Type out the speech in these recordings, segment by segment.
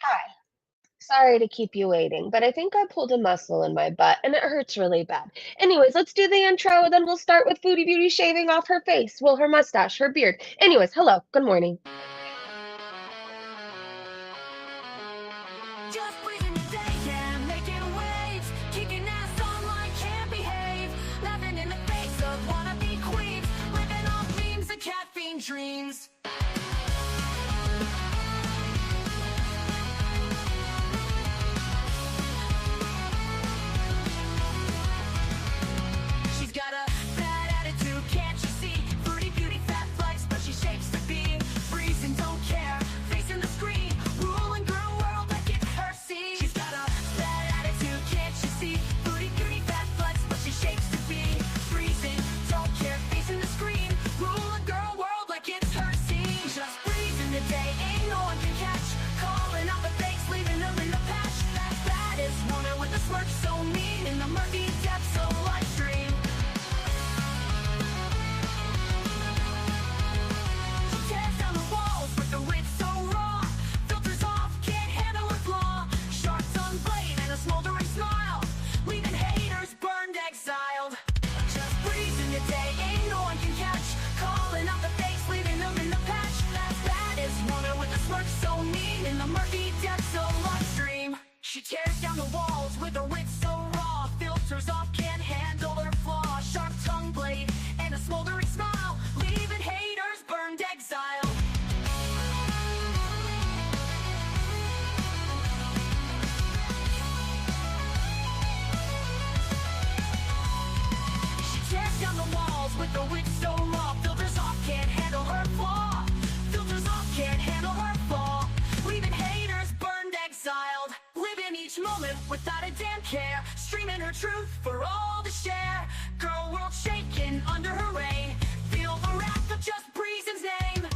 Hi. Sorry to keep you waiting, but I think I pulled a muscle in my butt and it hurts really bad. Anyways, let's do the intro and then we'll start with Foodie Beauty shaving off her face. Well, her mustache, her beard. Anyways, hello, good morning. Just breathing the day, yeah, making waves, kicking ass online, can't behave, laughing in the face of wannabe queens, living off memes and caffeine dreams. She's got a bad attitude, can't you see? Foodie Beauty, fat flex, but she shapes the beat. Freezing, don't care, facing the screen, ruling girl world like it's her scene. She's got a bad attitude, can't you see? Foodie Beauty, fat flex, but she shapes the beat. Freezing, don't care, facing the screen, ruling girl world like it's her scene. Just breezing the day, ain't no one can catch. Calling out the fakes, leaving them in the patch. That baddest woman with a smirk so mean in the murky depths of life stream. Tears down the walls with the wit so raw. Filters off, can't handle a flaw. Sharp tongue blade and a smoldering smile, leaving haters burned, exiled. Just breezing the day, ain't no one can catch. Calling out the fakes, leaving them in the patch. That baddest woman with a smirk so mean in the murky depths of life stream. She tears down the walls with her wit so raw. Filters off, can't handle her flaw. Sharp tongue blade and a smoldering smile, leaving haters burned, exiled. She tears down the walls with the wit so raw. Filters off, can't handle her flaw. Filters off, can't handle her fall, leaving haters burned, exiled. Living each moment without a damn care, streaming her truth for all to share. Girl world shaking under her reign, feel the wrath of just Breezen's name.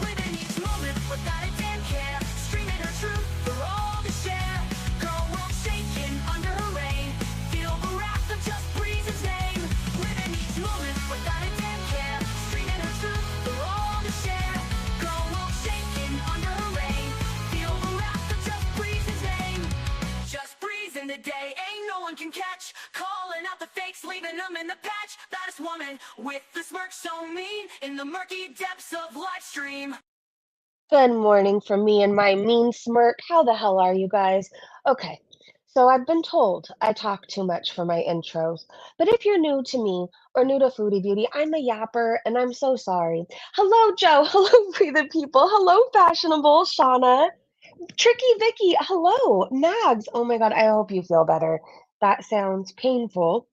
Living each moment without a damn care, streaming her truth for all to share. Girl world shaking under her reign, feel the wrath of just Breezen's name. Living each moment without a damn care, streaming her truth for all to share. Girl world shaking under her reign, feel the wrath of just Breezen's name. Just breezing the day, ain't no one can catch. Calling out the fakes, leaving them in the patch. Baddest woman with the smirk so mean in the murky depths of live stream. Good morning from me and my mean smirk. How the hell are you guys? Okay, so I've been told I talk too much for my intros, but if you're new to me or new to Foodie Beauty, I'm a yapper and I'm so sorry. Hello, Joe. Hello, Free the People. Hello, Fashionable Shauna. Tricky Vicky, hello. Mags, oh my God, I hope you feel better. That sounds painful.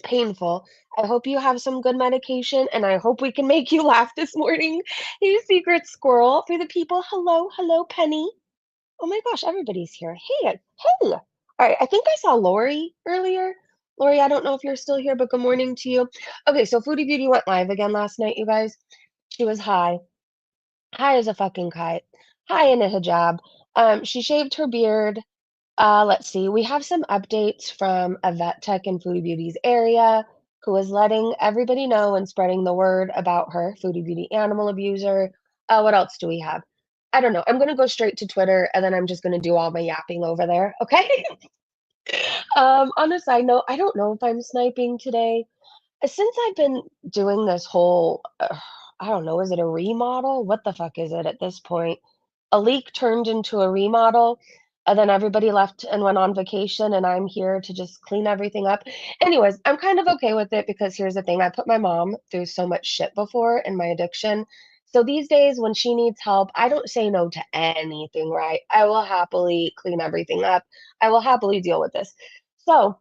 Painful. I hope you have some good medication and I hope we can make you laugh this morning. Hey, Secret Squirrel, for the people, hello, hello, Penny. Oh my gosh, everybody's here. Hey, hey. All right, I think I saw Lori earlier. Lori, I don't know if you're still here, but good morning to you. Okay, so Foodie Beauty went live again last night, you guys. She was high. High as a fucking kite. High in a hijab. She shaved her beard. Let's see. We have some updates from a vet tech in Foodie Beauty's area who is letting everybody know and spreading the word about her, Foodie Beauty animal abuser. What else do we have? I don't know. I'm going to go straight to Twitter and then I'm just going to do all my yapping over there. Okay. On a side note, I don't know if I'm sniping today. Since I've been doing this whole, I don't know, is it a remodel? What the fuck is it at this point? A leak turned into a remodel, and then everybody left and went on vacation, and I'm here to just clean everything up. Anyways, I'm kind of okay with it because here's the thing, I put my mom through so much shit before in my addiction. So these days when she needs help, I don't say no to anything, right? I will happily clean everything up. I will happily deal with this. So,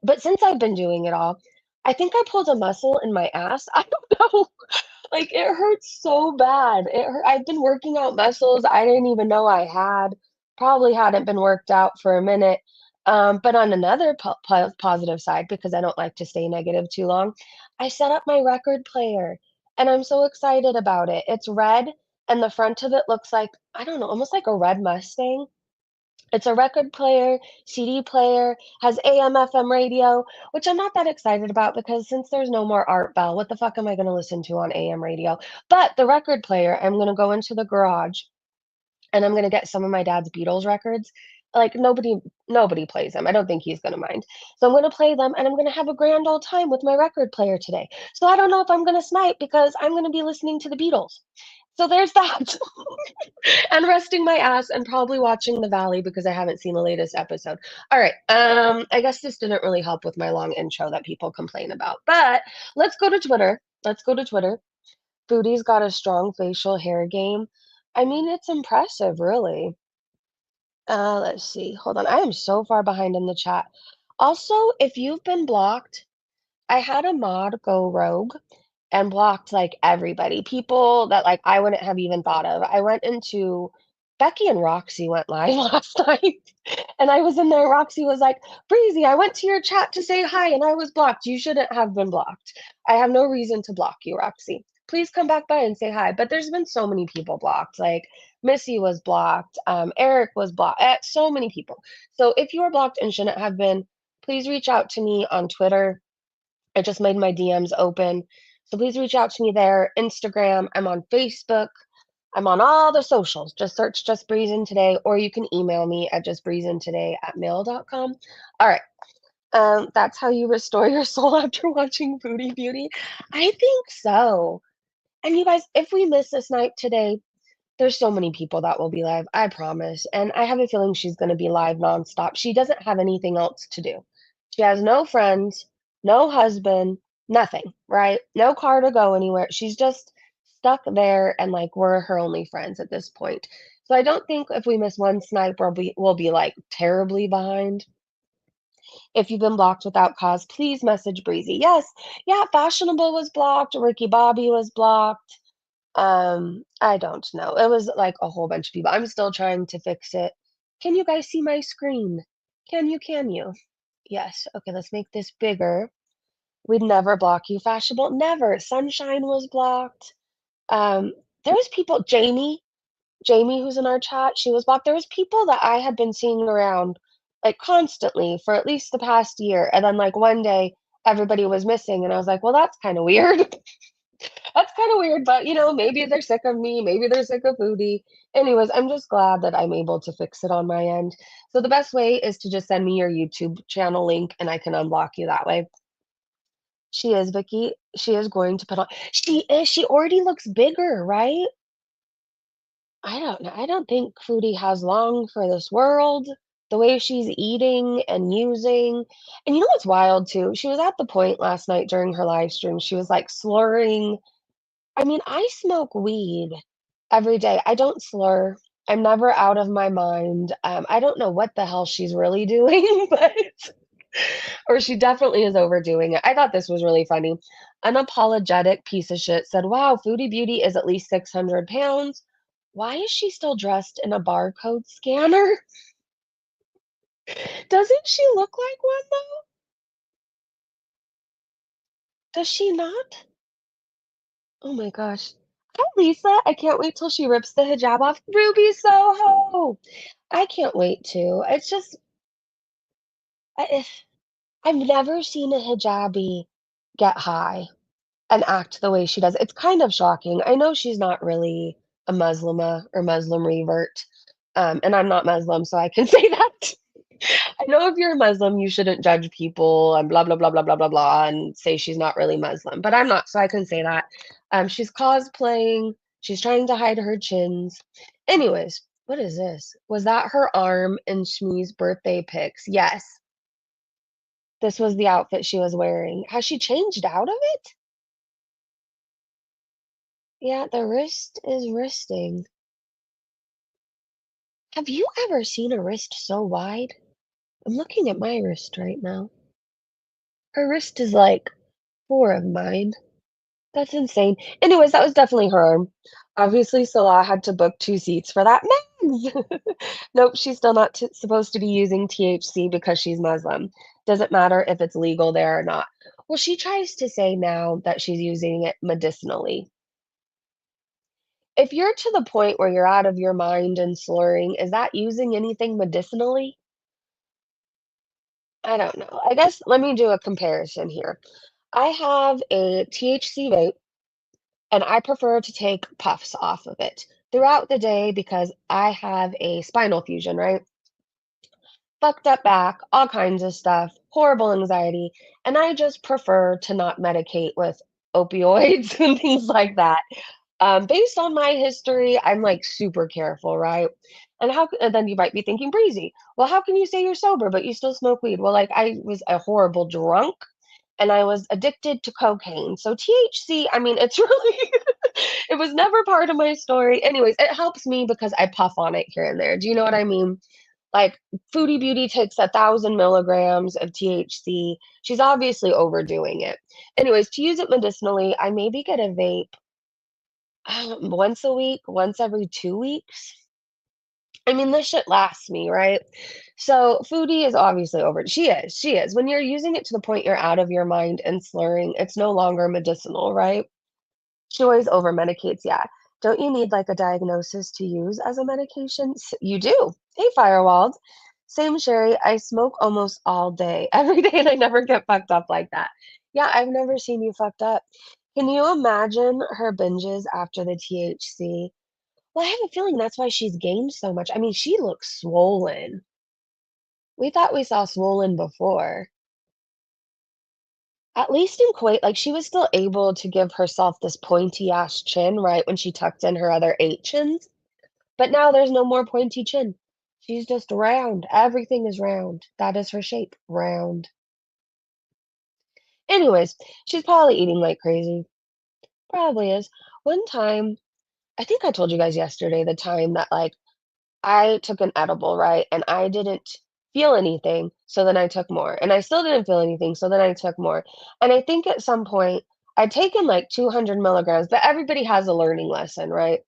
but since I've been doing it all, I think I pulled a muscle in my ass. I don't know. Like it hurts so bad. I've been working out muscles I didn't even know I had. Probably hadn't been worked out for a minute. But on another positive side, because I don't like to stay negative too long, I set up my record player and I'm so excited about it. It's red and the front of it looks like, I don't know, almost like a red Mustang. It's a record player, CD player, has AM, FM radio, which I'm not that excited about because since there's no more Art Bell, what the fuck am I going to listen to on AM radio? But the record player, I'm going to go into the garage and I'm gonna get some of my dad's Beatles records. Like nobody plays them. I don't think he's gonna mind. So I'm gonna play them and I'm gonna have a grand old time with my record player today. So I don't know if I'm gonna snipe because I'm gonna be listening to the Beatles. So there's that. And resting my ass and probably watching The Valley because I haven't seen the latest episode. All right. I guess this didn't really help with my long intro that people complain about. But let's go to Twitter. Let's go to Twitter. Foodie's got a strong facial hair game. I mean, it's impressive, really. Let's see. Hold on. I am so far behind in the chat. Also, if you've been blocked, I had a mod go rogue and blocked like everybody, people that like I wouldn't have even thought of. I went into Becky and Roxy went live last night, and I was in there. Roxy was like, "Breezy, I went to your chat to say hi, and I was blocked. You shouldn't have been blocked. I have no reason to block you, Roxy. Please come back by and say hi." But there's been so many people blocked. Like Missy was blocked, Eric was blocked, so many people. So if you are blocked and shouldn't have been, please reach out to me on Twitter. I just made my DMs open. So please reach out to me there. Instagram, I'm on Facebook. I'm on all the socials. Just search Just Breezin' Today, or you can email me at justbreezintoday@mail.com. All right. That's how you restore your soul after watching Foodie Beauty. I think so. And you guys, if we miss this night today, there's so many people that will be live, I promise. And I have a feeling she's going to be live nonstop. She doesn't have anything else to do. She has no friends, no husband, nothing, right? No car to go anywhere. She's just stuck there, and like we're her only friends at this point. So I don't think if we miss one snipe, we'll be like terribly behind. If you've been blocked without cause, please message Breezy. Yes, yeah, Fashionable was blocked. Ricky Bobby was blocked. I don't know. It was like a whole bunch of people. I'm still trying to fix it. Can you guys see my screen? Can you? Can you? Yes. Okay, let's make this bigger. We'd never block you, Fashionable. Never. Sunshine was blocked. Um, there was people, Jamie, who's in our chat, she was blocked. There was people that I had been seeing around like constantly for at least the past year. And then like one day everybody was missing and I was like, well, that's kind of weird. That's kind of weird, but maybe they're sick of me, maybe they're sick of Foodie. Anyways, I'm just glad that I'm able to fix it on my end. So the best way is to just send me your YouTube channel link and I can unblock you that way. She is, Vicky. She is going to put on. She is. She already looks bigger, right? I don't know. I don't think Foodie has long for this world. The way she's eating and using. And you know what's wild too? She was at the point last night during her live stream. She was like slurring. I mean, I smoke weed every day. I don't slur. I'm never out of my mind. I don't know what the hell she's really doing, but or she definitely is overdoing it. I thought this was really funny. Unapologetic piece of shit said, "Wow, Foodie Beauty is at least 600 pounds. Why is she still dressed in a barcode scanner? Doesn't she look like one though? Does she not? Oh my gosh. Hi, Lisa. I can't wait till she rips the hijab off. Ruby Soho. I can't wait to. It's just, I've never seen a hijabi get high and act the way she does. It's kind of shocking. I know she's not really a Muslimah or Muslim revert, and I'm not Muslim, so I can say that. I know if you're Muslim, you shouldn't judge people and blah, blah, blah, blah, blah, blah, blah, and say she's not really Muslim, but I'm not, so I can say that. She's cosplaying. She's trying to hide her chins. Anyways, what is this? Was that her arm in Shmi's birthday pics? Yes. This was the outfit she was wearing. Has she changed out of it? Yeah, the wrist is wristing. Have you ever seen a wrist so wide? I'm looking at my wrist right now. Her wrist is like 4 of mine. That's insane. Anyways, that was definitely her arm. Obviously, Salah had to book 2 seats for that. Men's! Nope, she's still not supposed to be using THC because she's Muslim. Doesn't matter if it's legal there or not. Well, she tries to say now that she's using it medicinally. If you're to the point where you're out of your mind and slurring, is that using anything medicinally? I don't know. I guess let me do a comparison here. I have a THC vape, and I prefer to take puffs off of it throughout the day because I have a spinal fusion, right? Fucked up back, all kinds of stuff, horrible anxiety, and I just prefer to not medicate with opioids and things like that. Based on my history, I'm like super careful, right? And then you might be thinking, breezy. Well, how can you say you're sober but you still smoke weed? Well, like I was a horrible drunk and I was addicted to cocaine. So THC, I mean, it's really, it was never part of my story. Anyways, it helps me because I puff on it here and there. Do you know what I mean? Like Foodie Beauty takes 1,000 milligrams of THC. She's obviously overdoing it. Anyways, to use it medicinally, I maybe get a vape once a week, once every 2 weeks. I mean, this shit lasts me, right? So Foodie is obviously over. She is. When you're using it to the point you're out of your mind and slurring, it's no longer medicinal, right? She always over medicates, yeah. Don't you need like a diagnosis to use as a medication? You do. Hey, Firewalled. Same Sherry. I smoke almost all day, every day, and I never get fucked up like that. Yeah, I've never seen you fucked up. Can you imagine her binges after the THC? Well, I have a feeling that's why she's gained so much. I mean, she looks swollen. We thought we saw swollen before. At least in Kuwait, like, she was still able to give herself this pointy ass chin, right, when she tucked in her other 8 chins, but now there's no more pointy chin. She's just round. Everything is round. That is her shape, round. Anyways, she's probably eating like crazy. Probably is. One time, I think I told you guys yesterday the time that, like, I took an edible, right? And I didn't feel anything, so then I took more. And I still didn't feel anything, so then I took more. And I think at some point I'd taken like 200 milligrams, but everybody has a learning lesson, right?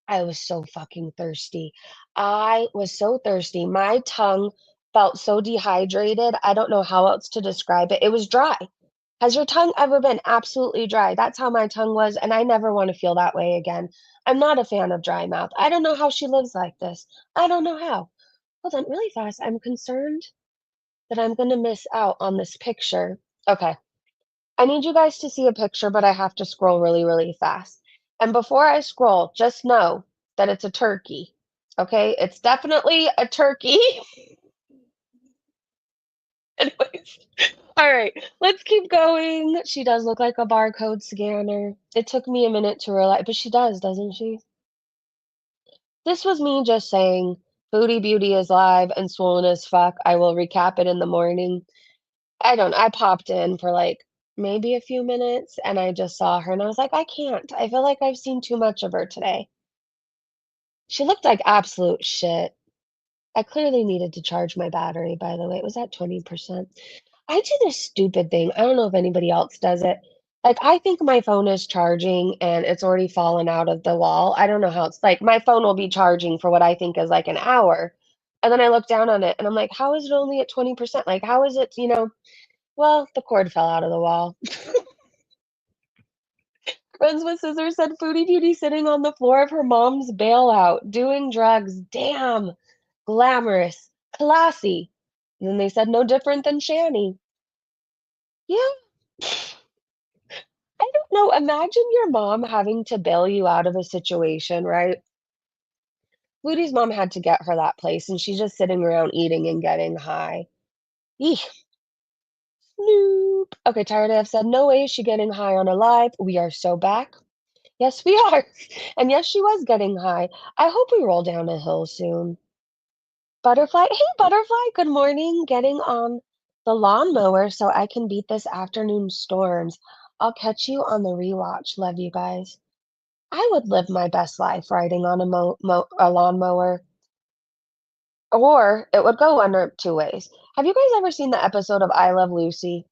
I was so fucking thirsty. I was so thirsty. My tongue felt so dehydrated. I don't know how else to describe it. It was dry. Has your tongue ever been absolutely dry? That's how my tongue was, and I never want to feel that way again. I'm not a fan of dry mouth. I don't know how she lives like this. I don't know how. Hold on, really fast. I'm concerned that I'm going to miss out on this picture. Okay. I need you guys to see a picture, but I have to scroll really, really fast. And before I scroll, just know that it's a turkey. Okay? It's definitely a turkey. Anyways. All right, let's keep going. She does look like a barcode scanner. It took me a minute to realize, but she does, doesn't she? This was me just saying, Foodie Beauty is live and swollen as fuck. I will recap it in the morning. I popped in for like maybe a few minutes and I just saw her and I was like, I can't. I feel like I've seen too much of her today. She looked like absolute shit. I clearly needed to charge my battery, by the way. It was at 20%. I do this stupid thing. I don't know if anybody else does it. Like, I think my phone is charging and it's already fallen out of the wall. I don't know how it's like my phone will be charging for what I think is like an hour. And then I look down on it and I'm like, how is it only at 20%? Like, how is it, well, the cord fell out of the wall. Friends with Scissors said Foodie Beauty sitting on the floor of her mom's bailout, doing drugs. Damn. Glamorous. Classy. And then they said no different than Shani. Yeah. I don't know. Imagine your mom having to bail you out of a situation, right? Woody's mom had to get her that place, and she's just sitting around eating and getting high. Eek. Snoop. Okay, tired AF said, no way is she getting high on a live. We are so back. Yes, we are. And yes, she was getting high. I hope we roll down a hill soon. Butterfly. Hey, Butterfly. Good morning. Getting on the lawnmower so I can beat this afternoon storms. I'll catch you on the rewatch. Love you guys. I would live my best life riding on a lawnmower, or it would go one or two ways. Have you guys ever seen the episode of I Love Lucy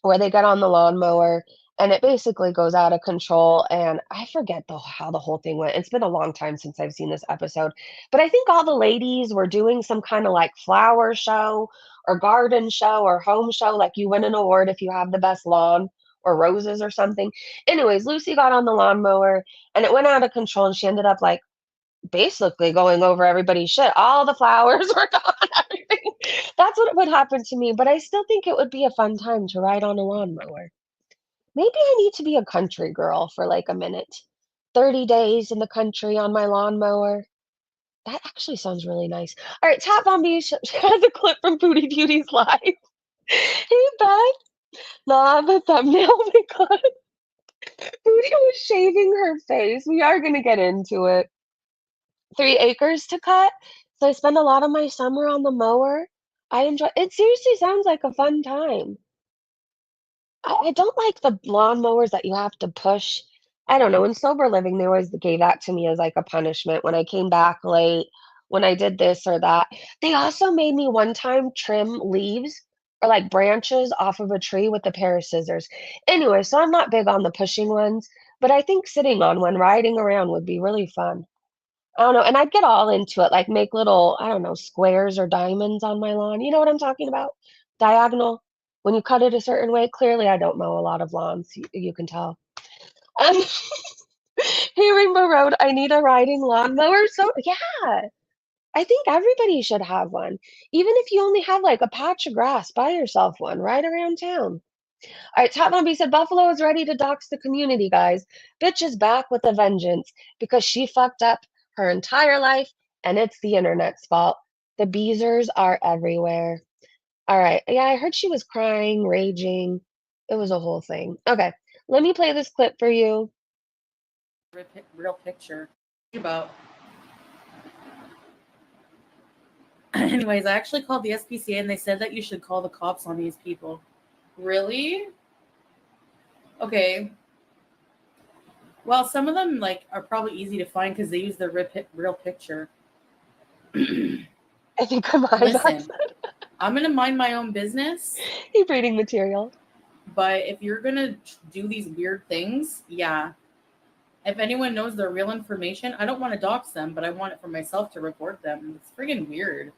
where they get on the lawnmower and it basically goes out of control? And I forget how the whole thing went. It's been a long time since I've seen this episode, but I think all the ladies were doing some kind of like flower show or garden show or home show. Like you win an award if you have the best lawn or roses or something. Anyways, Lucy got on the lawnmower and it went out of control and she ended up like basically going over everybody's shit. All the flowers were gone, everything. That's what would happen to me, but I still think it would be a fun time to ride on a lawnmower. Maybe I need to be a country girl for like a minute. 30 days in the country on my lawnmower. That actually sounds really nice. All right, Tap on Me has a clip from Foodie Beauty's live. Hey, Beth. Nah, the thumbnail. Oh my God. Foodie was shaving her face. We are going to get into it. 3 acres to cut. So I spend a lot of my summer on the mower. I enjoy it. Seriously sounds like a fun time. I don't like the lawnmowers that you have to push. I don't know. In sober living, they always gave that to me as like a punishment when I came back late, when I did this or that. They also made me one time trim leaves or like branches off of a tree with a pair of scissors. Anyway, so I'm not big on the pushing ones, but I think sitting on one, riding around would be really fun. I don't know, and I'd get all into it, like make little, I don't know, squares or diamonds on my lawn. You know what I'm talking about? Diagonal. When you cut it a certain way, clearly I don't mow a lot of lawns. You can tell. Um, hey, Rainbow Road, I need a riding lawnmower. So yeah, I think everybody should have one. Even if you only have like a patch of grass, buy yourself one. Ride around town. All right, Top Mommy said Buffalo is ready to dox the community, guys. Bitch is back with a vengeance because she fucked up her entire life and it's the internet's fault. The Beezers are everywhere. All right. Yeah, I heard she was crying, raging. It was a whole thing. Okay, let me play this clip for you. Real picture about. Anyways, I actually called the SPCA and they said that you should call the cops on these people. Really? Okay. Well, some of them like are probably easy to find because they use the real picture. If you can mind us. Listen, I'm gonna mind my own business, Keep reading material. but if you're gonna do these weird things, yeah. If anyone knows their real information, I don't want to dox them, but I want it for myself to report them. It's friggin' weird.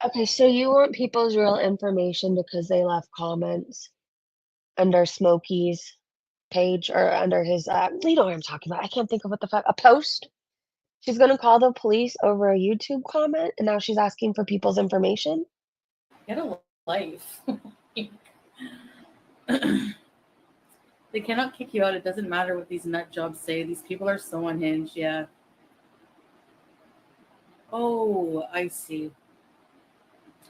Okay, so you want people's real information because they left comments under Smokey's page or under his you know what I'm talking about. I can't think of what the fuck, a post. She's gonna call the police over a YouTube comment and now she's asking for people's information. Get a life. They cannot kick you out. It doesn't matter what these nut jobs say. These people are so unhinged. Yeah. Oh, I see.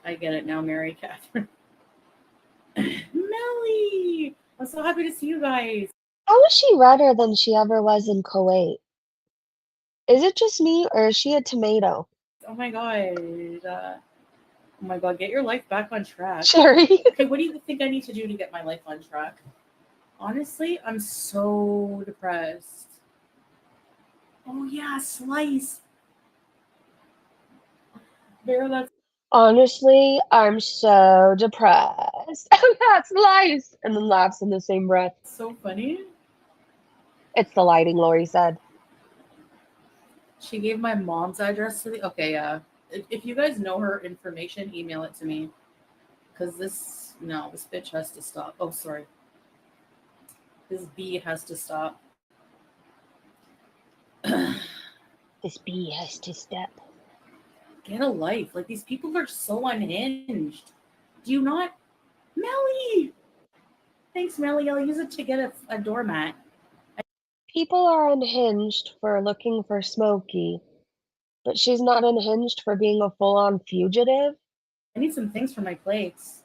I get it now, Mary Catherine. Melly! I'm so happy to see you guys. How is she redder than she ever was in Kuwait? Is it just me or is she a tomato? Oh my god. Oh my god, get your life back on track. Sherry. Okay, what do you think I need to do to get my life on track? Honestly, I'm so depressed. Oh yeah, Slice. Vera, that's Honestly, I'm so depressed. That's lies. And then laughs in the same breath. so funny. It's the lighting, Lori said. She gave my mom's address to the. Okay, yeah. If you guys know her information, email it to me. Because this bitch has to stop. Oh, sorry. This bee has to stop. This bee has to step. Get a life. Like, these people are so unhinged. Do you not? Melly! Thanks, Melly. I'll use it to get a doormat. People are unhinged for looking for Smokey, but she's not unhinged for being a full-on fugitive. I need some things for my plates.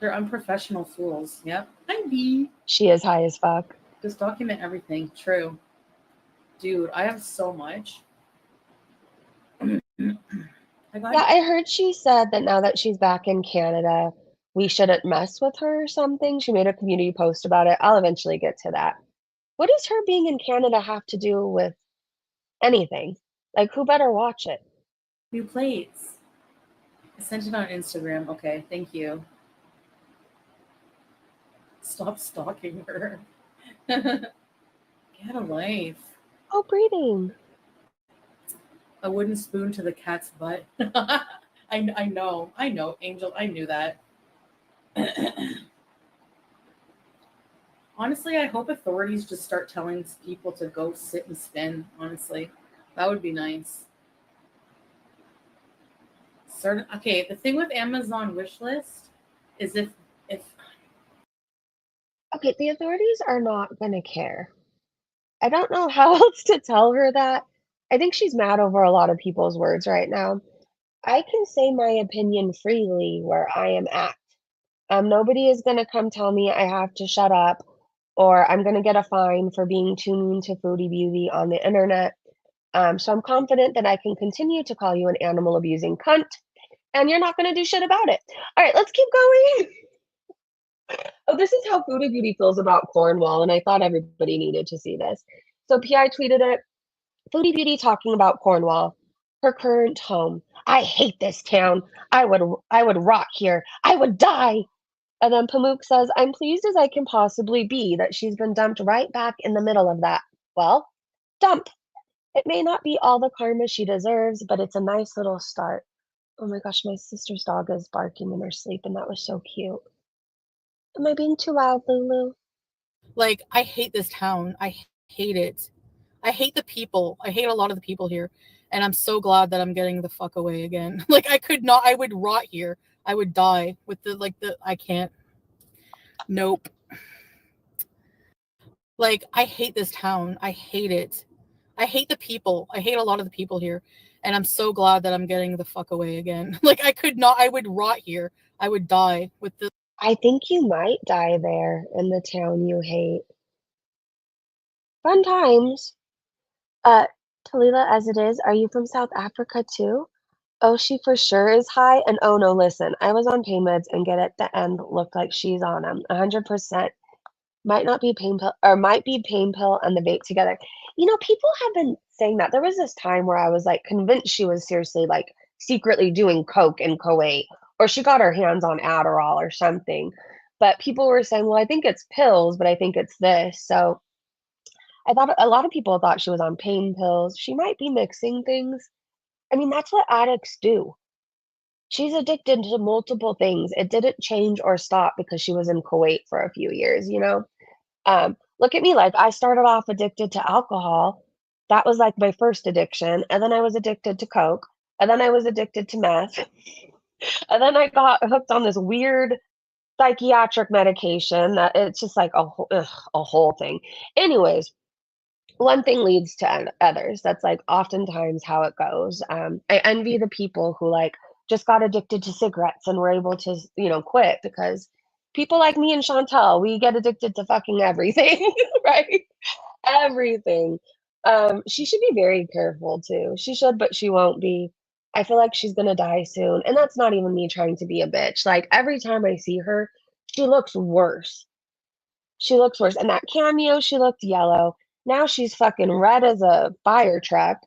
They're unprofessional fools. Yep. Hi, bee. She is high as fuck. Just document everything. True. Dude, I have so much. Yeah, I heard she said that now that she's back in Canada, we shouldn't mess with her or something. She made a community post about it. I'll eventually get to that. What does her being in Canada have to do with anything? Like, who better watch it? New plates. I sent it on Instagram. Okay, thank you. Stop stalking her. Get a life. Oh, breathing. A wooden spoon to the cat's butt. I know, Angel. I knew that. Honestly, I hope authorities just start telling people to go sit and spin. Honestly, that would be nice. Okay, the thing with Amazon wish list is if Okay, the authorities are not gonna care. I don't know how else to tell her that. I think she's mad over a lot of people's words right now. I can say my opinion freely where I am at. Nobody is gonna come tell me I have to shut up or I'm gonna get a fine for being too mean to Foodie Beauty on the internet. So I'm confident that I can continue to call you an animal abusing cunt, and you're not gonna do shit about it. All right, let's keep going. Oh, this is how Foodie Beauty feels about Cornwall, and I thought everybody needed to see this. So PI tweeted it. Foodie Beauty talking about Cornwall, her current home. I hate this town. I would rot here. I would die. And then Pamuk says, I'm pleased as I can possibly be that she's been dumped right back in the middle of that. Well, dump. It may not be all the karma she deserves, but it's a nice little start. Oh my gosh, my sister's dog is barking in her sleep, and that was so cute. Am I being too loud, Lulu? like I hate this town. I hate it. I hate the people. I hate a lot of the people here, and I'm so glad that I'm getting the fuck away again. Like I could not. I would rot here. I would die with the. I can't. Nope. Like I hate this town. I hate it. I hate the people. I hate a lot of the people here, and I'm so glad that I'm getting the fuck away again. Like I could not. I would rot here. I would die with the. I think you might die there in the town you hate. Fun times. Uh, Talila, as it is, are you from South Africa too? Oh, she for sure is high. And oh no, listen, I was on pain meds and get at the end looked like she's on them. 100%. Might not be pain pill or might be pain pill and the vape together. You know, people have been saying that. There was this time where I was like convinced she was seriously like secretly doing coke in Kuwait, or she got her hands on Adderall or something. But people were saying, well, I think it's pills, but I think it's this. So I thought a lot of people thought she was on pain pills. She might be mixing things. I mean, that's what addicts do. She's addicted to multiple things. It didn't change or stop because she was in Kuwait for a few years, you know? Look at me, like, I started off addicted to alcohol. That was, like, my first addiction, and then I was addicted to coke, and then I was addicted to meth, and then I got hooked on this weird psychiatric medication that it's just like a whole thing. Anyways, one thing leads to others. That's like oftentimes how it goes. I envy the people who like just got addicted to cigarettes and were able to, quit because people like me and Chantel, we get addicted to fucking everything, right? Everything. She should be very careful too. She should, but she won't be. I feel like she's gonna die soon. And that's not even me trying to be a bitch. Like every time I see her, she looks worse. She looks worse. And that cameo, she looked yellow. Now she's fucking red as a fire truck.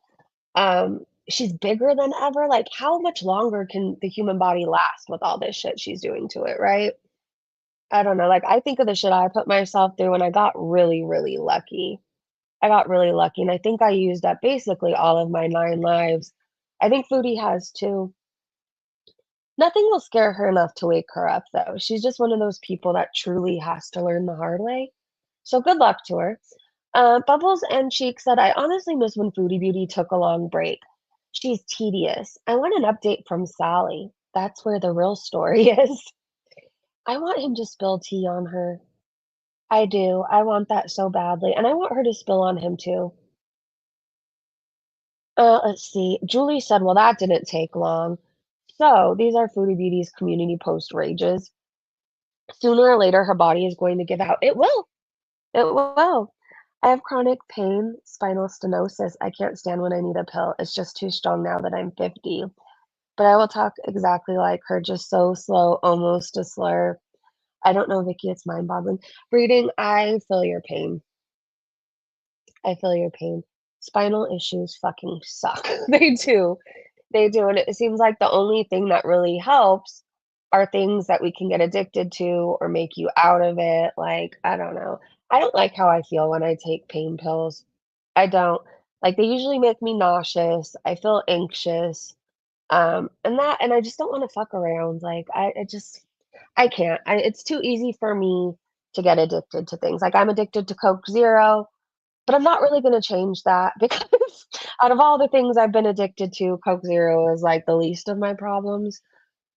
She's bigger than ever. Like, how much longer can the human body last with all this shit she's doing to it, right? I don't know. Like, I think of the shit I put myself through, and I got really, really lucky. I got really lucky, and I think I used up basically all of my 9 lives. I think Foodie has too. Nothing will scare her enough to wake her up, though. She's just one of those people that truly has to learn the hard way. So good luck to her. Bubbles and Cheek said, I honestly miss when Foodie Beauty took a long break. She's tedious. I want an update from Sally. That's where the real story is. I want him to spill tea on her. I do. I want that so badly. And I want her to spill on him too. Let's see. Julie said, well, that didn't take long. So these are Foodie Beauty's community post rages. Sooner or later, her body is going to give out. It will. It will. I have chronic pain, spinal stenosis. I can't stand when I need a pill. It's just too strong now that I'm 50. But I will talk exactly like her, just so slow, almost a slur. I don't know, Vicky, it's mind-boggling. Reading, I feel your pain. I feel your pain. Spinal issues fucking suck. They do. They do. And it seems like the only thing that really helps are things that we can get addicted to or make you out of it. Like, I don't know. I don't like how I feel when I take pain pills. I don't. Like, they usually make me nauseous. I feel anxious. And I just don't want to fuck around. Like, I can't. It's too easy for me to get addicted to things. Like, I'm addicted to Coke Zero, but I'm not really gonna change that because out of all the things I've been addicted to, Coke Zero is, like, the least of my problems.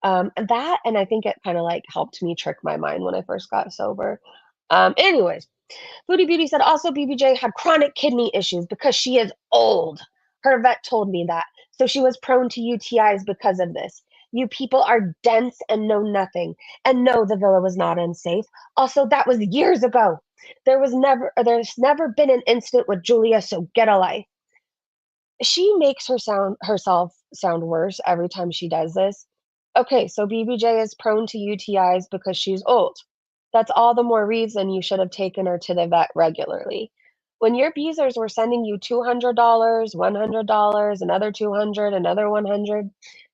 And that and I think it kinda, like, helped me trick my mind when I first got sober. Anyways, Foodie Beauty said also BBJ had chronic kidney issues because she is old. Her vet told me that. So she was prone to UTIs because of this. You people are dense and know nothing. And no, the villa was not unsafe. Also, that was years ago. There's never been an incident with Julia, so get a life. She makes herself sound worse every time she does this. Okay, so BBJ is prone to UTIs because she's old. That's all the more reason you should have taken her to the vet regularly. When your abusers were sending you $200, $100, another 200, another 100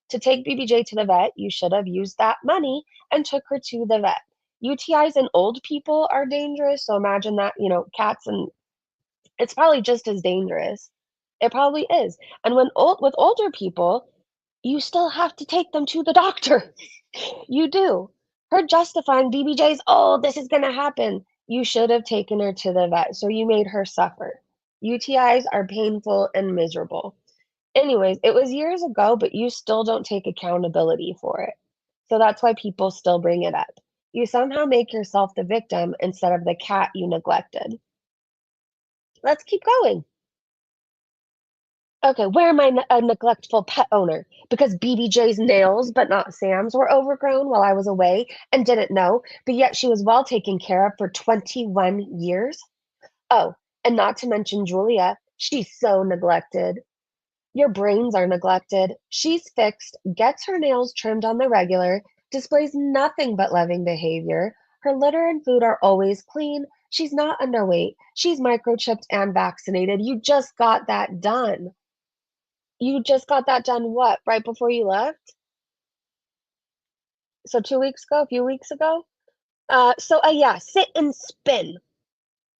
to take BBJ to the vet, you should have used that money and took her to the vet. UTIs in old people are dangerous, so imagine that, cats and it's probably just as dangerous. It probably is. And with older people, you still have to take them to the doctor. You do. Her justifying BBJ's, "Oh, this is gonna happen." You should have taken her to the vet, so you made her suffer. UTIs are painful and miserable. Anyways, it was years ago, but you still don't take accountability for it. So that's why people still bring it up. You somehow make yourself the victim instead of the cat you neglected. Let's keep going. Okay, where am I a neglectful pet owner? Because BBJ's nails, but not Sam's, were overgrown while I was away and didn't know, but yet she was well taken care of for 21 years? Oh, and not to mention Julia. She's so neglected. Your brains are neglected. She's fixed, gets her nails trimmed on the regular, displays nothing but loving behavior. Her litter and food are always clean. She's not underweight. She's microchipped and vaccinated. You just got that done. You just got that done what? Right before you left? So 2 weeks ago, a few weeks ago? Yeah, sit and spin.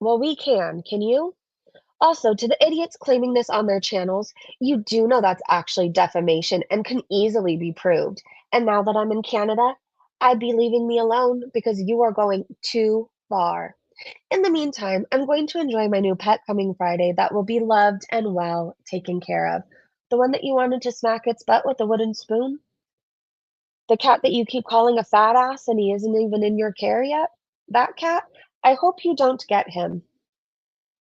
Well, we can. Can you? Also, to the idiots claiming this on their channels, you do know that's actually defamation and can easily be proved. And now that I'm in Canada, I'd be leaving me alone because you are going too far. In the meantime, I'm going to enjoy my new pet coming Friday that will be loved and well taken care of. The one that you wanted to smack its butt with a wooden spoon? The cat that you keep calling a fat ass and he isn't even in your care yet? That cat? I hope you don't get him.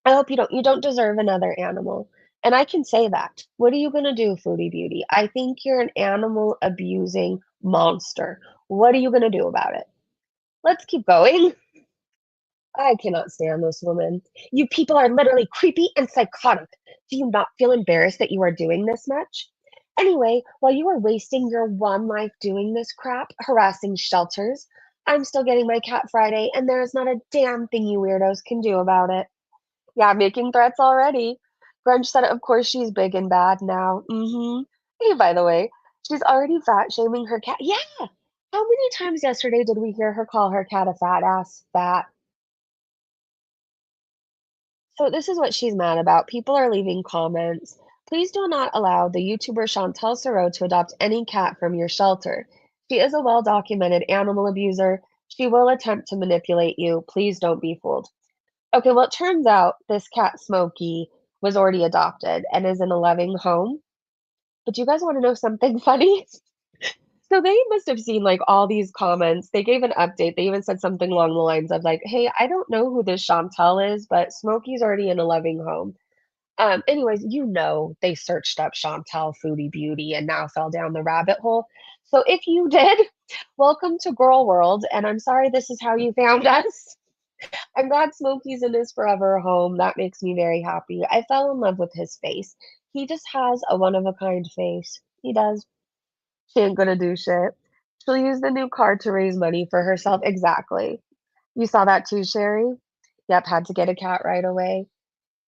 I hope you don't. You don't deserve another animal. And I can say that. What are you going to do, Foodie Beauty? I think you're an animal abusing monster. What are you going to do about it? Let's keep going. I cannot stand this woman. You people are literally creepy and psychotic. Do you not feel embarrassed that you are doing this much? Anyway, while you are wasting your one life doing this crap, harassing shelters, I'm still getting my cat Friday, and there is not a damn thing you weirdos can do about it. Yeah, making threats already. Grunge said, of course she's big and bad now. Hey, by the way, she's already fat shaming her cat. Yeah! How many times yesterday did we hear her call her cat a fat ass? Fat. So this is what she's mad about. People are leaving comments. Please do not allow the YouTuber Chantal Sarot to adopt any cat from your shelter. She is a well-documented animal abuser. She will attempt to manipulate you. Please don't be fooled. Okay, well, it turns out this cat, Smokey, was already adopted and is in a loving home. But do you guys want to know something funny? So they must have seen like all these comments. They gave an update. They even said something along the lines of like, "Hey, I don't know who this Chantel is, but Smokey's already in a loving home." Anyways, they searched up Chantel Foodie Beauty and now fell down the rabbit hole. So if you did, welcome to Girl World, and I'm sorry this is how you found us. I'm glad Smokey's in his forever home. That makes me very happy. I fell in love with his face. He just has a one of a kind face. He does. She ain't gonna do shit. She'll use the new card to raise money for herself. Exactly. You saw that too, Sherry? Yep, had to get a cat right away.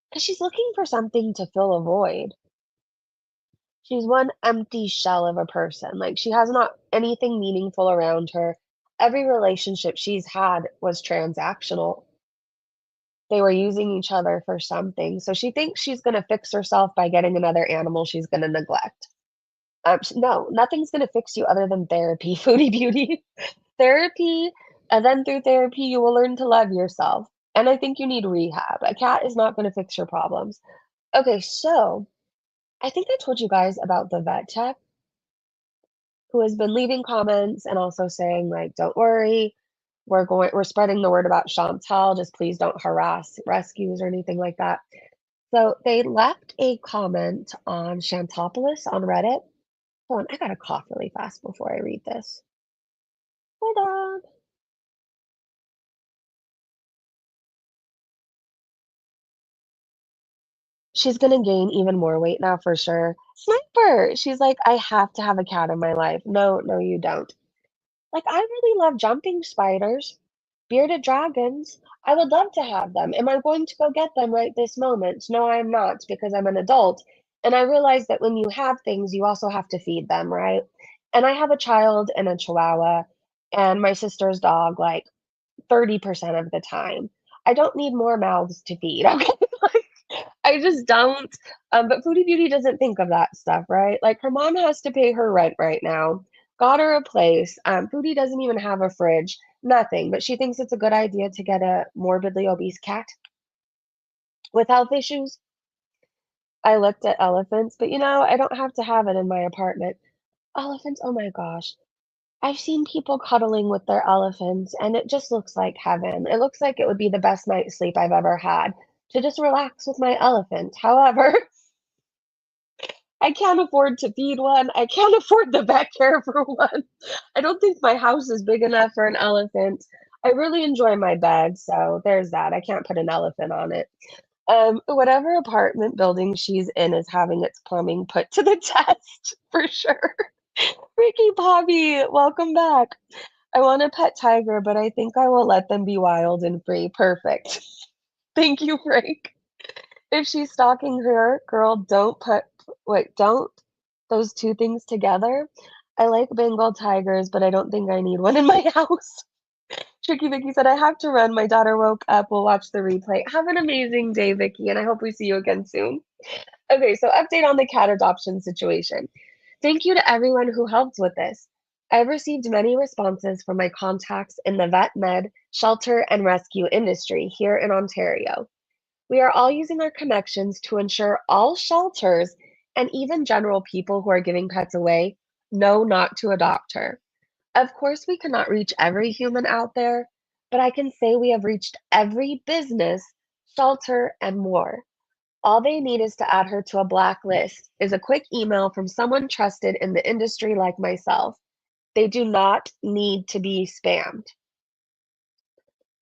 Because she's looking for something to fill a void. She's one empty shell of a person. Like, she has not anything meaningful around her. Every relationship she's had was transactional. They were using each other for something. So she thinks she's going to fix herself by getting another animal she's going to neglect. No, nothing's going to fix you other than therapy, Foodie Beauty. Therapy And then through therapy, you will learn to love yourself. And I think you need rehab. A cat is not going to fix your problems. Okay, so I think I told you guys about the vet tech who has been leaving comments and also saying, like, don't worry, we're spreading the word about Chantal. Just please don't harass rescues or anything like that. So they left a comment on Chantopolis on Reddit. Hold on, I gotta cough really fast before I read this. Hold on. She's gonna gain even more weight now for sure. Sniper! She's like, I have to have a cat in my life. No, no, you don't. Like, I really love jumping spiders, bearded dragons. I would love to have them. Am I going to go get them right this moment? No, I'm not because I'm an adult. And I realize that when you have things, you also have to feed them, right? And I have a child and a chihuahua and my sister's dog like 30% of the time. I don't need more mouths to feed, okay? Like, I just don't. But Foodie Beauty doesn't think of that stuff, right? Like her mom has to pay her rent right now. Got her a place. Foodie doesn't even have a fridge, nothing. But she thinks it's a good idea to get a morbidly obese cat with health issues. I looked at elephants, but I don't have to have it in my apartment. Elephants, oh my gosh. I've seen people cuddling with their elephants, and it just looks like heaven. It looks like it would be the best night's sleep I've ever had to just relax with my elephant. However, I can't afford to feed one. I can't afford the vet care for one. I don't think my house is big enough for an elephant. I really enjoy my bed, so there's that. I can't put an elephant on it. Whatever apartment building she's in is having its plumbing put to the test for sure. Ricky Bobby, welcome back. I want a pet tiger, but I think I will let them be wild and free. Perfect. Thank you, Frank. If she's stalking her, girl, don't those two things together. I like Bengal tigers, but I don't think I need one in my house. Tricky Vicky said, I have to run. My daughter woke up. We'll watch the replay. Have an amazing day, Vicky, and I hope we see you again soon. Okay, so update on the cat adoption situation. Thank you to everyone who helped with this. I've received many responses from my contacts in the vet med, shelter, and rescue industry here in Ontario. We are all using our connections to ensure all shelters and even general people who are giving pets away know not to adopt her. Of course, we cannot reach every human out there, but I can say we have reached every business, shelter, and more. All they need is to add her to a blacklist, is a quick email from someone trusted in the industry like myself. They do not need to be spammed.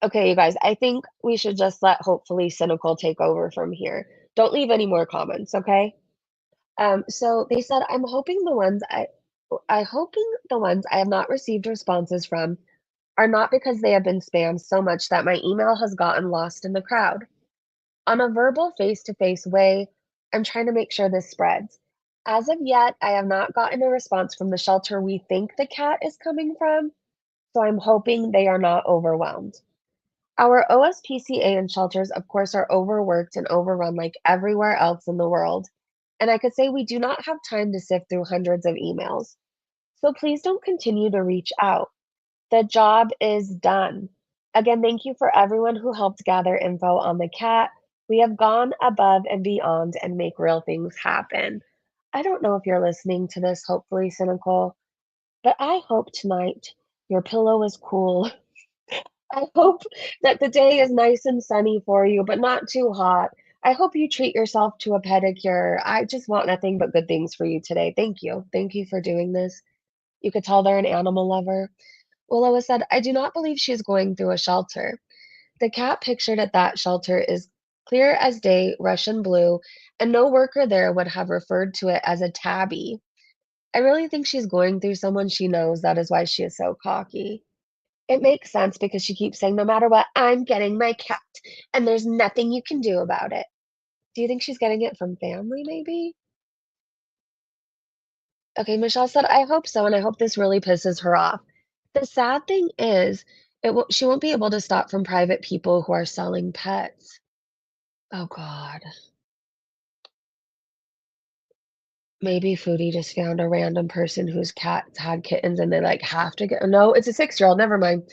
Okay, you guys, I think we should just let hopefully cynical take over from here. Don't leave any more comments, okay? So they said, hoping the ones I have not received responses from are not because they have been spammed so much that my email has gotten lost in the crowd. On a verbal face-to-face way, I'm trying to make sure this spreads. As of yet, I have not gotten a response from the shelter we think the cat is coming from, so I'm hoping they are not overwhelmed. Our OSPCA and shelters, of course, are overworked and overrun like everywhere else in the world, and I could say we do not have time to sift through hundreds of emails. So please don't continue to reach out. The job is done. Again, thank you for everyone who helped gather info on the cat. We have gone above and beyond and make real things happen. I don't know if you're listening to this, hopefully cynical, but I hope tonight your pillow is cool. I hope that the day is nice and sunny for you, but not too hot. I hope you treat yourself to a pedicure. I just want nothing but good things for you today. Thank you. Thank you for doing this. You could tell they're an animal lover. Willow said, I do not believe she is going through a shelter. The cat pictured at that shelter is clear as day, Russian blue, and no worker there would have referred to it as a tabby. I really think she's going through someone she knows. That is why she is so cocky. It makes sense because she keeps saying, no matter what, I'm getting my cat, and there's nothing you can do about it. Do you think she's getting it from family, maybe? Okay, Michelle said, I hope so, and I hope this really pisses her off. The sad thing is, she won't be able to stop from private people who are selling pets. Oh God. Maybe Foodie just found a random person whose cats had kittens and they like have to get. No, it's a 6-year-old. Never mind.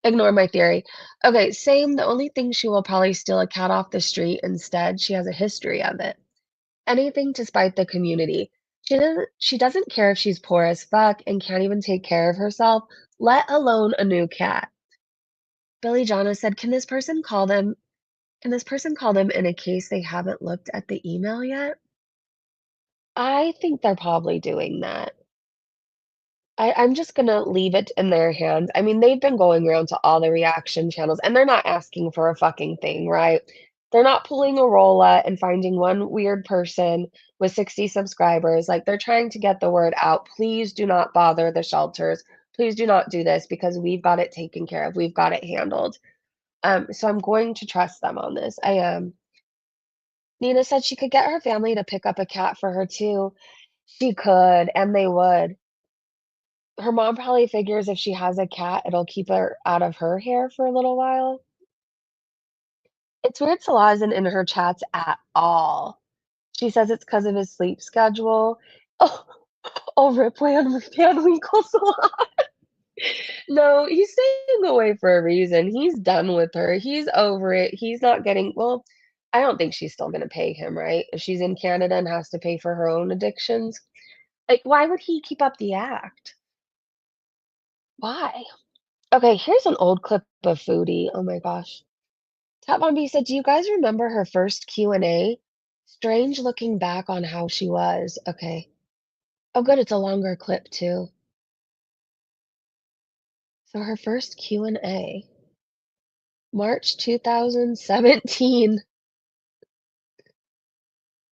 Ignore my theory. Okay, same. The only thing she will probably steal a cat off the street instead. She has a history of it. Anything to spite the community. She doesn't care if she's poor as fuck and can't even take care of herself, let alone a new cat. Billy Jono said, Can this person call them in a case they haven't looked at the email yet? I think they're probably doing that. I'm just gonna leave it in their hands. I mean, they've been going around to all the reaction channels, and they're not asking for a fucking thing, right? They're not pulling a Rolla and finding one weird person with 60 subscribers. Like, they're trying to get the word out. Please do not bother the shelters. Please do not do this because we've got it taken care of. We've got it handled. So I'm going to trust them on this. I am. Nina said she could get her family to pick up a cat for her too. She could, and they would. Her mom probably figures if she has a cat, it'll keep her out of her hair for a little while. It's weird Salah isn't in her chats at all. She says it's because of his sleep schedule. Oh, oh, rip Van Winkle Salah. No, he's staying away for a reason. He's done with her. He's over it. He's not getting, well, I don't think she's still gonna pay him, right? If she's in Canada and has to pay for her own addictions. Like, why would he keep up the act? Why? Okay, here's an old clip of Foodie. Oh my gosh. Tap on B said, "Do you guys remember her first Q&A? Strange looking back on how she was." Okay. Oh, good, it's a longer clip too. So her first Q&A, March 2017.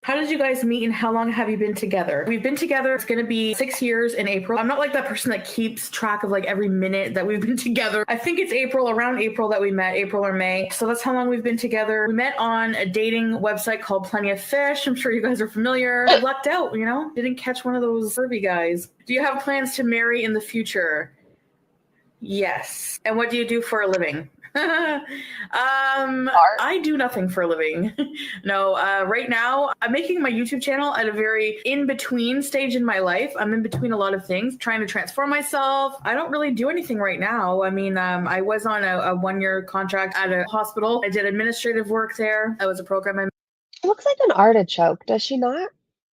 How did you guys meet and how long have you been together? We've been together, it's gonna be 6 years in April. I'm not like that person that keeps track of like every minute that we've been together. I think it's around April that we met, April or May. So that's how long we've been together. We met on a dating website called Plenty of Fish. I'm sure you guys are familiar. I lucked out, you know? Didn't catch one of those curvy guys. Do you have plans to marry in the future? Yes. And what do you do for a living? I do nothing for a living. No, right now I'm making my YouTube channel at a very in-between stage in my life. I'm in between a lot of things, trying to transform myself. I don't really do anything right now. I mean, I was on a 1-year contract at a hospital. I did administrative work there. I was a program She looks like an artichoke, does she not?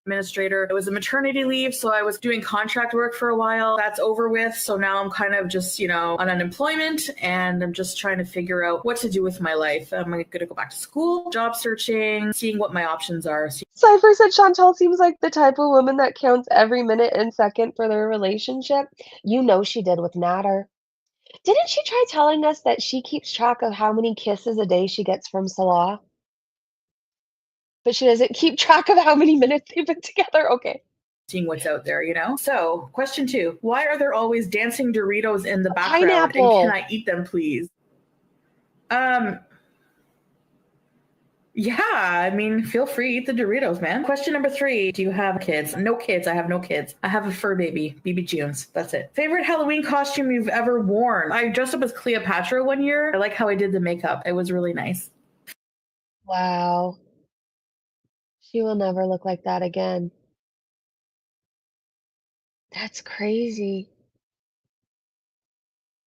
administrator. It was a maternity leave, so I was doing contract work for a while. That's over with. So now I'm kind of just, you know, on unemployment and I'm just trying to figure out what to do with my life. I'm going to go back to school, job searching, seeing what my options are. Cypher said Chantel seems like the type of woman that counts every minute and second for their relationship. You know she did with Nader. Didn't she try telling us that she keeps track of how many kisses a day she gets from Salah? But she doesn't keep track of how many minutes they've been together? Okay. Seeing what's out there, you know? So, question 2. Why are there always dancing Doritos in the background? Pineapple. And can I eat them, please? Yeah, I mean, feel free, eat the Doritos, man. Question number 3. Do you have kids? No kids. I have no kids. I have a fur baby, BB Junes. That's it. Favorite Halloween costume you've ever worn? I dressed up as Cleopatra one year. I like how I did the makeup. It was really nice. Wow. She will never look like that again. That's crazy.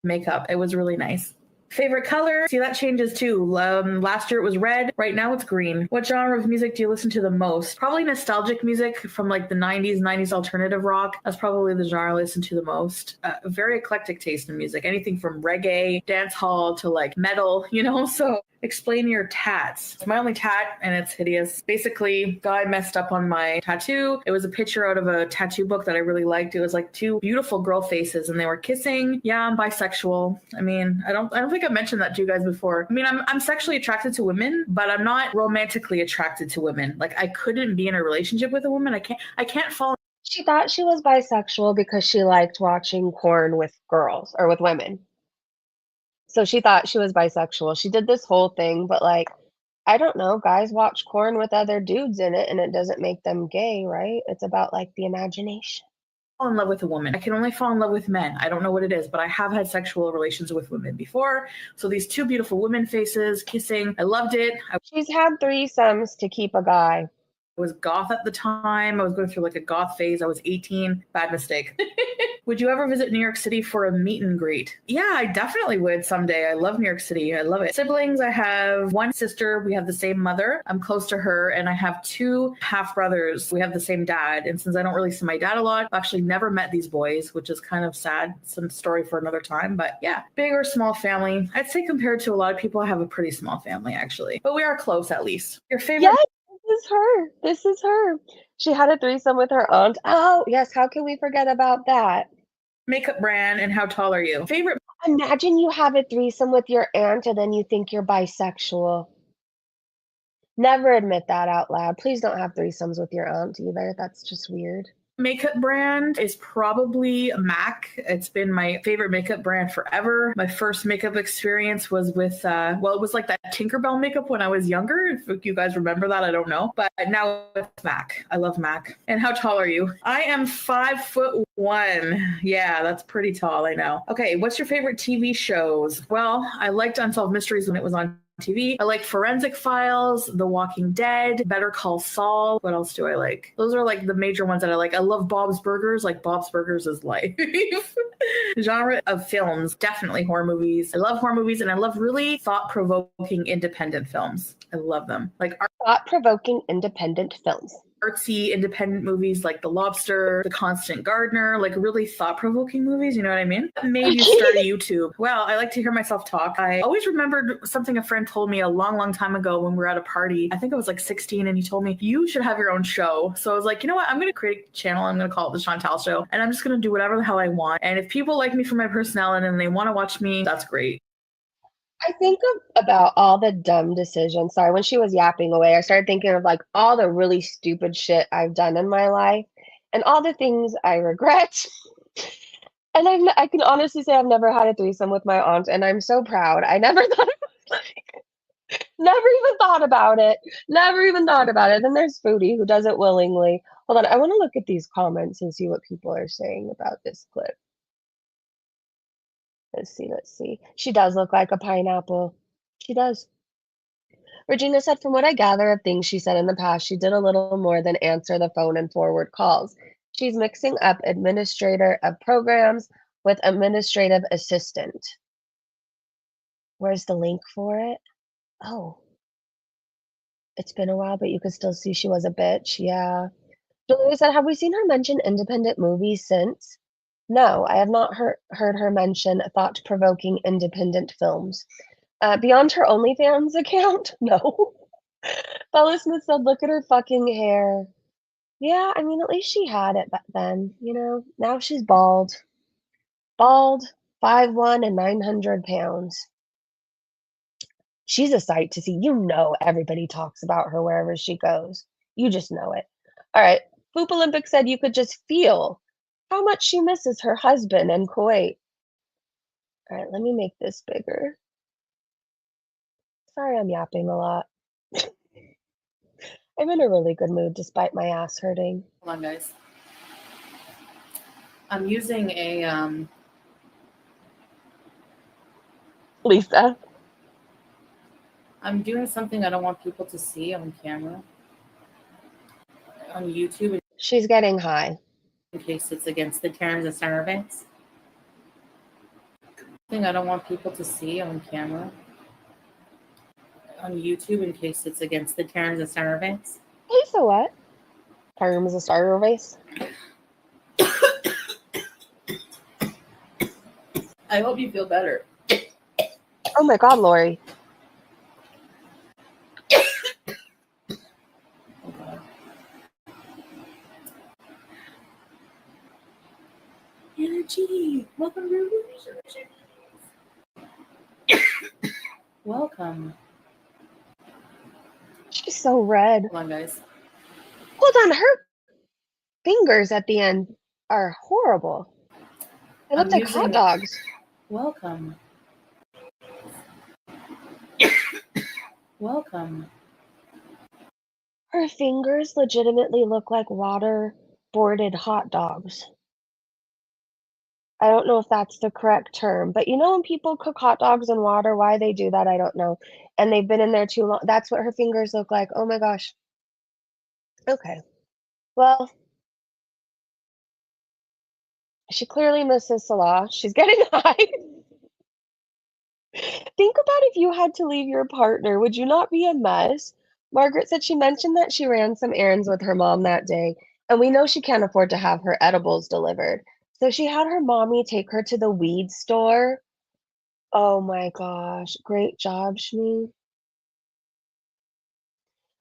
Makeup. It was really nice. Favorite color? See, that changes too. Last year it was red. Right now it's green. What genre of music do you listen to the most? Probably nostalgic music from like the 90s alternative rock. That's probably the genre I listen to the most. Very eclectic taste in music. Anything from reggae, dance hall to like metal, you know? So explain your tats. It's my only tat and it's hideous. Basically, guy messed up on my tattoo. It was a picture out of a tattoo book that I really liked. It was like 2 beautiful girl faces and they were kissing. Yeah, I'm bisexual. I mean, I don't think I mentioned that to you guys before. I mean, I'm sexually attracted to women, but I'm not romantically attracted to women. Like I couldn't be in a relationship with a woman. I can't fall. She thought she was bisexual because she liked watching porn with girls or with women. So she thought she was bisexual. She did this whole thing, but like, I don't know, guys watch porn with other dudes in it and it doesn't make them gay, right? It's about like the imagination. In love with a woman. I can only fall in love with men. I don't know what it is, but I have had sexual relations with women before. So these 2 beautiful women faces kissing. I loved it. She's had threesomes to keep a guy. I was goth at the time. I was going through like a goth phase. I was 18. Bad mistake. Would you ever visit New York City for a meet and greet? Yeah, I definitely would someday. I love New York City. I love it. Siblings, I have one sister. We have the same mother. I'm close to her. And I have two half brothers. We have the same dad. And since I don't really see my dad a lot, I've actually never met these boys, which is kind of sad. Some story for another time. But yeah, big or small family. I'd say compared to a lot of people, I have a pretty small family, actually. But we are close at least. Your favorite? Yes, this is her. This is her. She had a threesome with her aunt. Oh, yes. How can we forget about that? Makeup brand and how tall are you? Favorite? Imagine you have a threesome with your aunt and then you think you're bisexual. Never admit that out loud. Please don't have threesomes with your aunt either. That's just weird. Makeup brand is probably MAC. It's been my favorite makeup brand forever. My first makeup experience was with, it was like that Tinkerbell makeup when I was younger. If you guys remember that, I don't know. But now it's MAC. I love MAC. And how tall are you? I am 5'1". Yeah, that's pretty tall, I know. Okay, what's your favorite TV shows? Well, I liked Unsolved Mysteries when it was on TV. I like Forensic Files, The Walking Dead, Better Call Saul. What else do I like? Those are like the major ones that I like. I love Bob's Burgers. Like Bob's Burgers is life. Genre of films, definitely horror movies. I love horror movies and I love really thought-provoking independent films. I love them. Like thought-provoking independent films. Artsy independent movies like The Lobster, The Constant Gardener, like really thought-provoking movies, you know what I mean? What made you start a YouTube? Well, I like to hear myself talk. I always remembered something a friend told me a long, long time ago when we were at a party. I think I was like 16 and he told me, you should have your own show. So I was like, you know what? I'm going to create a channel. I'm going to call it The Chantal Show. And I'm just going to do whatever the hell I want. And if people like me for my personality and they want to watch me, that's great. I think about all the dumb decisions. Sorry, when she was yapping away, I started thinking of like all the really stupid shit I've done in my life and all the things I regret. And I can honestly say I've never had a threesome with my aunt, and I'm so proud. I never thought never even thought about it. Never even thought about it. Then there's Foodie who does it willingly. Hold on, I want to look at these comments and see what people are saying about this clip. Let's see, let's see. She does look like a pineapple. She does. Regina said, from what I gather of things she said in the past, she did a little more than answer the phone and forward calls. She's mixing up administrator of programs with administrative assistant. Where's the link for it? Oh, it's been a while, but you could still see she was a bitch. Yeah. Julia said, have we seen her mention independent movies since? No, I have not heard her mention thought-provoking independent films. Beyond her OnlyFans account? No. Bella Smith said, look at her fucking hair. Yeah, I mean, at least she had it back then, you know? Now she's bald. Bald, 5'1" and 900 pounds. She's a sight to see. You know everybody talks about her wherever she goes. You just know it. All right. Foop Olympic said you could just feel how much she misses her husband in Kuwait. All right, let me make this bigger. Sorry I'm yapping a lot. I'm in a really good mood despite my ass hurting. Hold on, guys. I'm using a Lisa. I'm doing something I don't want people to see on camera. On YouTube. She's getting high. In case it's against the terms of service. Thing I don't want people to see on camera. On YouTube in case it's against the terms of service. Hey, so what? Terms of service? I hope you feel better. Oh my god, Lori. Energy. Welcome to Welcome. She's so red. Hold on, guys. Hold on, her fingers at the end are horrible. They look like hot dogs. Welcome. Welcome. Her fingers legitimately look like waterboarded hot dogs. I don't know if that's the correct term, but you know when people cook hot dogs in water, why they do that, I don't know. And they've been in there too long. That's what her fingers look like. Oh my gosh. Okay. Well, She clearly misses Salah. She's getting high. Think about if you had to leave your partner, would you not be a mess? Margaret said she mentioned that she ran some errands with her mom that day, and we know she can't afford to have her edibles delivered. So she had her mommy take her to the weed store. Oh my gosh, great job, Shmi.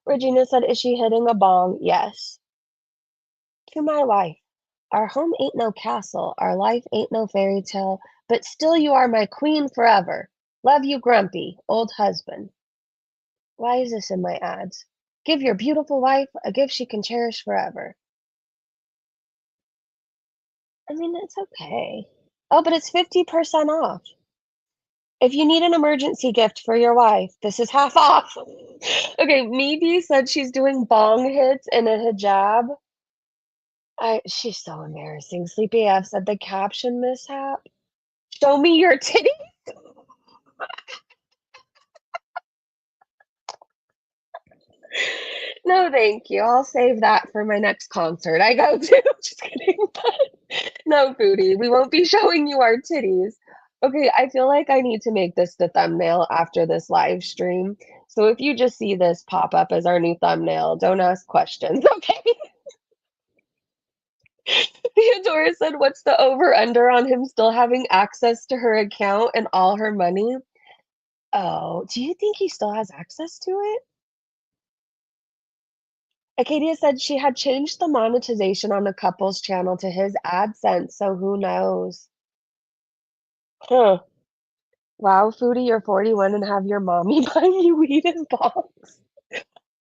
Regina said, is she hitting a bong? Yes. To my wife. Our home ain't no castle, our life ain't no fairy tale, but still you are my queen forever. Love you, Grumpy, old husband. Why is this in my ads? Give your beautiful wife a gift she can cherish forever. I mean, it's okay. Oh, but it's 50% off. If you need an emergency gift for your wife, this is half off. Okay, Mimi said she's doing bong hits in a hijab. She's so embarrassing. Sleepy F said the caption mishap. Show me your titty. No, thank you. I'll save that for my next concert I go to. Just kidding. No, Foodie, we won't be showing you our titties. Okay, I feel like I need to make this the thumbnail after this live stream. So if you just see this pop up as our new thumbnail, don't ask questions, okay? Theodora said, what's the over under on him still having access to her account and all her money? Oh, do you think he still has access to it? Acadia said she had changed the monetization on the couple's channel to his AdSense, so who knows? Huh. Wow, Foodie, you're 41 and have your mommy buying you weed in box.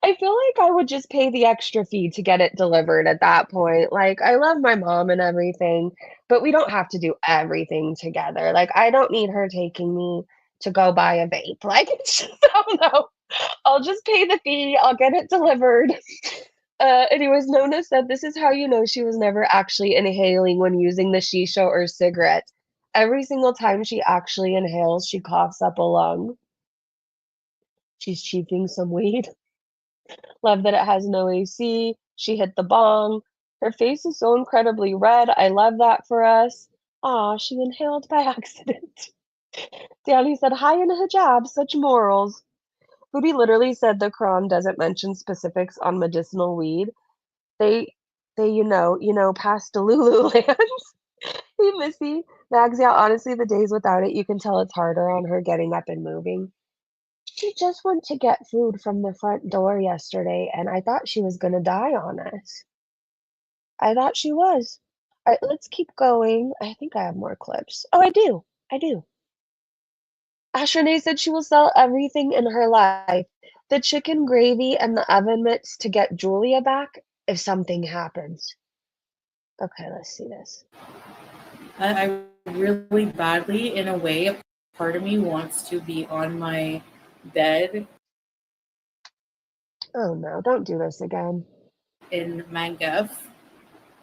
I feel like I would just pay the extra fee to get it delivered at that point. Like, I love my mom and everything, but we don't have to do everything together. Like, I don't need her taking me to go buy a vape. Like, it's just, I don't know. I'll just pay the fee, I'll get it delivered. Anyways, Nona said this is how you know she was never actually inhaling when using the shisha or cigarette. Every single time she actually inhales, she coughs up a lung. She's cheaping some weed. Love that it has no AC. She hit the bong. Her face is so incredibly red. I love that for us. Aw, she inhaled by accident. Danny said, hi in a hijab, such morals. Foodie literally said the Quran doesn't mention specifics on medicinal weed. They past Delulu lands. Hey, Missy. Mags, yeah, honestly, the days without it, you can tell it's harder on her getting up and moving. She just went to get food from the front door yesterday, and I thought she was gonna die on us. I thought she was. All right, let's keep going. I think I have more clips. Oh, I do. I do. Ashrene said she will sell everything in her life, the chicken gravy and the oven mitts to get Julia back if something happens. Okay, let's see this. I really badly, in a way, a part of me wants to be on my bed Oh no, don't do this again. in Mangef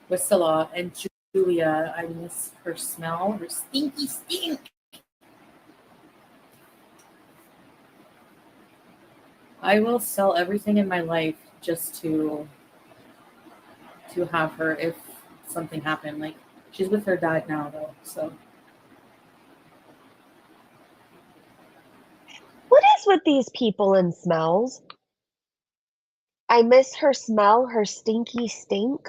with Salah and Julia. I miss her smell, her stinky stink. I will sell everything in my life just to have her if something happened. Like, she's with her dad now though, so What is with these people and smells? I miss her smell, her stinky stink.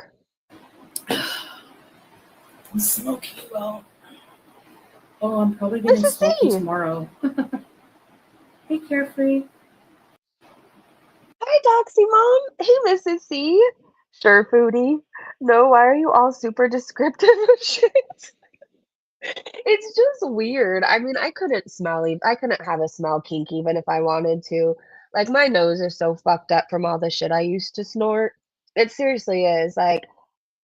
I'm smoky. Well, oh, I'm probably What's getting the smoky scene? tomorrow. Hey, Carefree. Hi, Doxy Mom. Hey, Mrs. C. Sure, Foodie. No, why are you all super descriptive of shit? It's just weird. I mean, I couldn't have a smell kink even if I wanted to. Like, my nose is so fucked up from all the shit I used to snort. It seriously is. Like,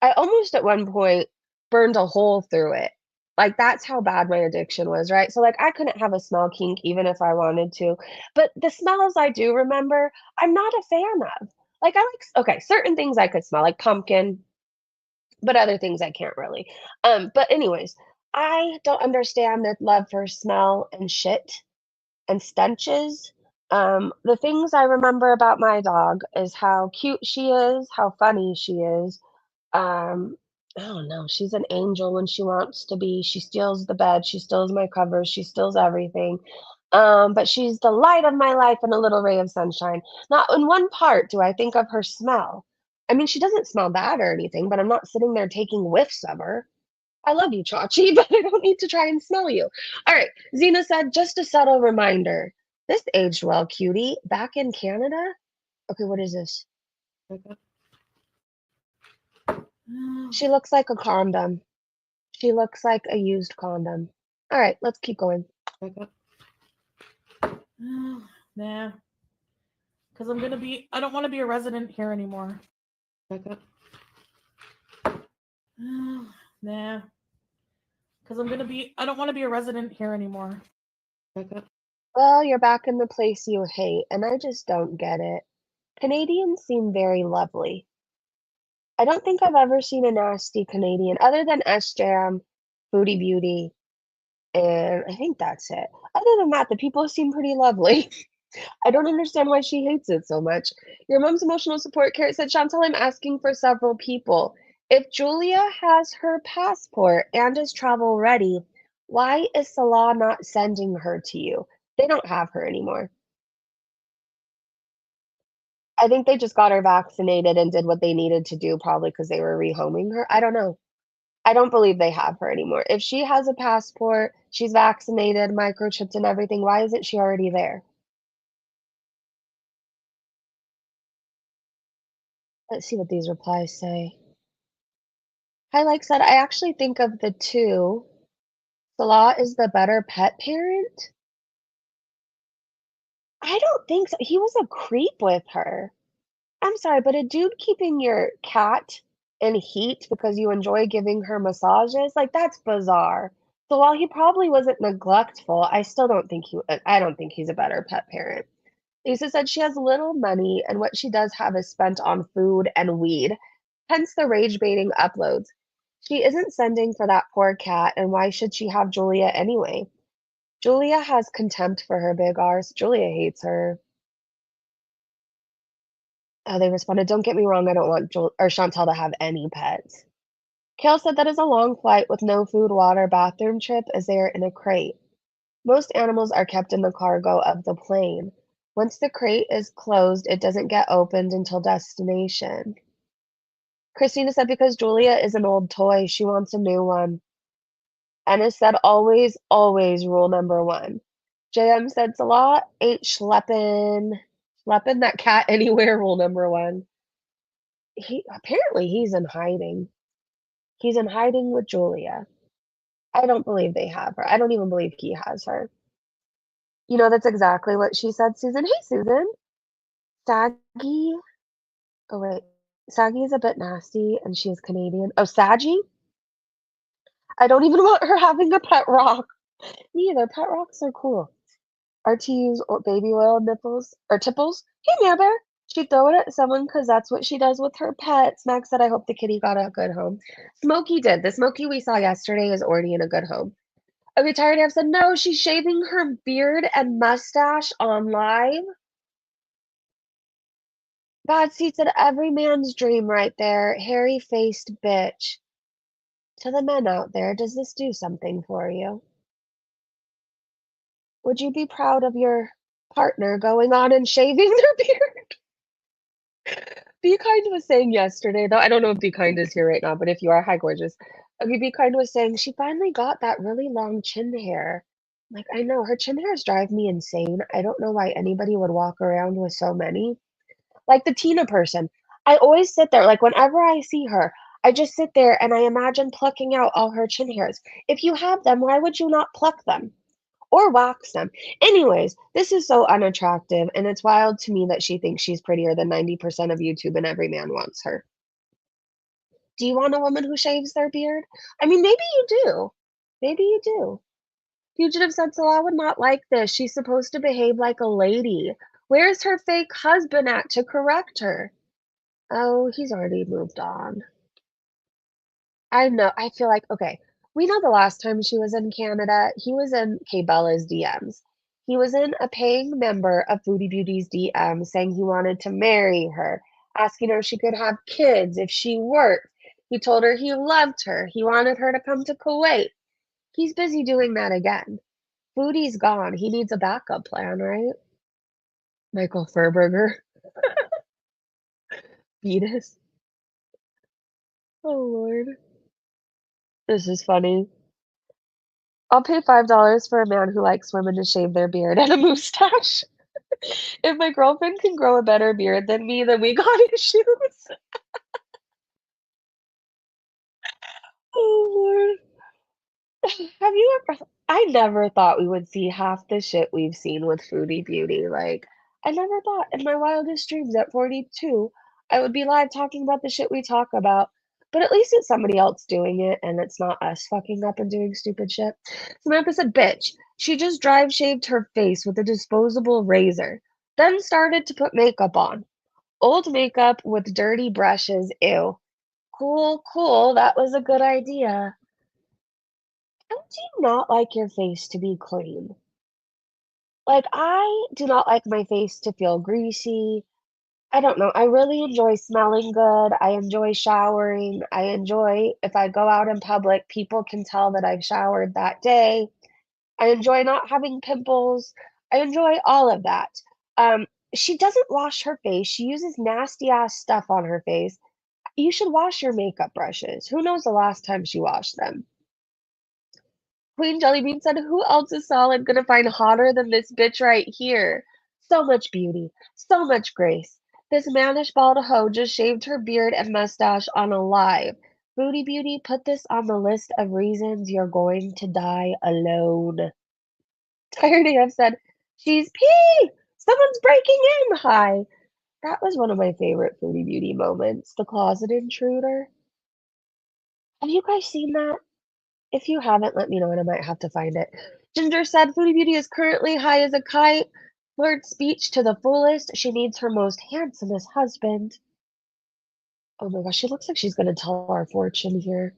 I almost at one point burned a hole through it. Like, that's how bad my addiction was, right? So, like, I couldn't have a smell kink even if I wanted to. But the smells I do remember, I'm not a fan of. Like, okay, certain things I could smell, like pumpkin, but other things I can't really. But anyways, I don't understand the love for smell and shit and stenches. The things I remember about my dog is how cute she is, how funny she is, um, I don't know. She's an angel when she wants to be. She steals the bed, she steals my covers, she steals everything. But she's the light of my life and a little ray of sunshine. Not in one part do I think of her smell. I mean, she doesn't smell bad or anything, but I'm not sitting there taking whiffs of her. I love you, Chachi, but I don't need to try and smell you. All right, Zena said, just a subtle reminder. This aged well, cutie. Back in Canada? Okay, what is this? She looks like a condom. She looks like a used condom. All right, let's keep going. Nah. Because I don't want to be a resident here anymore. Nah. Because I don't want to be a resident here anymore. Well, you're back in the place you hate, and I just don't get it. Canadians seem very lovely. I don't think I've ever seen a nasty Canadian other than SJM, Foodie Beauty, and I think that's it. Other than that, the people seem pretty lovely. I don't understand why she hates it so much. Your mom's emotional support carrot said, Chantal, I'm asking for several people. If Julia has her passport and is travel ready, why is Salah not sending her to you? They don't have her anymore. I think they just got her vaccinated and did what they needed to do, probably because they were rehoming her. I don't know. I don't believe they have her anymore. If she has a passport, she's vaccinated, microchipped, and everything, why isn't she already there? Let's see what these replies say. Hi, like said, I actually think of the two. Salah is the better pet parent. I don't think so. He was a creep with her. I'm sorry, but a dude keeping your cat in heat because you enjoy giving her massages, like that's bizarre. So while he probably wasn't neglectful, I don't think he's a better pet parent. Lisa said she has little money and what she does have is spent on food and weed, hence the rage baiting uploads. She isn't sending for that poor cat, and why should she have Julia anyway? Julia has contempt for her big arse. Julia hates her. They responded, don't get me wrong, I don't want Chantal to have any pets. Kale said that is a long flight with no food, water, bathroom trip as they are in a crate. Most animals are kept in the cargo of the plane. Once the crate is closed, it doesn't get opened until destination. Christina said because Julia is an old toy, she wants a new one. Ennis said always, always rule number one. JM said Salah ain't schlepping that cat anywhere, rule number one. He's in hiding. He's in hiding with Julia. I don't believe they have her. I don't even believe he has her. You know, that's exactly what she said, Susan. Hey, Susan. Saggy. Oh, wait. Saggy is a bit nasty and she is Canadian. Oh, Saggy? I don't even want her having a pet rock. Me either. Pet rocks are cool. RTU's baby oil nipples or tipples. Hey, Nader. She'd throw it at someone because that's what she does with her pets. Max said, I hope the kitty got a good home. Smokey did. The Smokey we saw yesterday is already in a good home. Okay, Tired Half said, no, she's shaving her beard and mustache on live. God seats at every man's dream right there. Hairy-faced bitch. To the men out there, does this do something for you? Would you be proud of your partner going on and shaving their beard? Be Kind was saying yesterday, though I don't know if Be Kind is here right now, but if you are, hi, gorgeous. Okay, Be Kind was saying she finally got that really long chin hair. Like, I know, her chin hairs drive me insane. I don't know why anybody would walk around with so many. Like the Tina person. I always sit there, like whenever I see her, I just sit there and I imagine plucking out all her chin hairs. If you have them, why would you not pluck them or wax them? Anyways, this is so unattractive, and it's wild to me that she thinks she's prettier than 90% of YouTube and every man wants her. Do you want a woman who shaves their beard? I mean, maybe you do. Maybe you do. Fugitive said, so I would not like this. She's supposed to behave like a lady. Where's her fake husband at to correct her? Oh, he's already moved on. I know. I feel like, okay, we know the last time she was in Canada, he was in Kay Bella's DMs. He was in a paying member of Foodie Beauty's DMs saying he wanted to marry her, asking her if she could have kids if she worked. He told her he loved her. He wanted her to come to Kuwait. He's busy doing that again. Foodie's gone. He needs a backup plan, right? Michael Furberger. Fetus. Oh, Lord. This is funny. I'll pay $5 for a man who likes women to shave their beard and a mustache. If my girlfriend can grow a better beard than me, then we got issues. Oh, Lord. Have you ever I never thought we would see half the shit we've seen with Foodie Beauty, like, I never thought in my wildest dreams at 42, I would be live talking about the shit we talk about, but at least it's somebody else doing it, and it's not us fucking up and doing stupid shit. Samantha said, "Bitch, she just drive shaved her face with a disposable razor, then started to put makeup on. Old makeup with dirty brushes, ew. Cool, cool, that was a good idea." How do you not like your face to be clean? Like, I do not like my face to feel greasy. I don't know. I really enjoy smelling good. I enjoy showering. I enjoy if I go out in public, people can tell that I've showered that day. I enjoy not having pimples. I enjoy all of that. Um, she doesn't wash her face. She uses nasty ass stuff on her face. You should wash your makeup brushes. Who knows the last time she washed them? Queen Jellybean said, "Who else is solid gonna find hotter than this bitch right here? So much beauty, so much grace. This mannish bald hoe just shaved her beard and mustache on a live. Foodie Beauty, put this on the list of reasons you're going to die alone." Tired AF said, "She's pee! Someone's breaking in! Hi." That was one of my favorite Foodie Beauty moments, the closet intruder. Have you guys seen that? If you haven't, let me know and I might have to find it. Ginger said, "Foodie Beauty is currently high as a kite. Flirt speech to the fullest. She needs her most handsomest husband." Oh my gosh, she looks like she's going to tell our fortune here.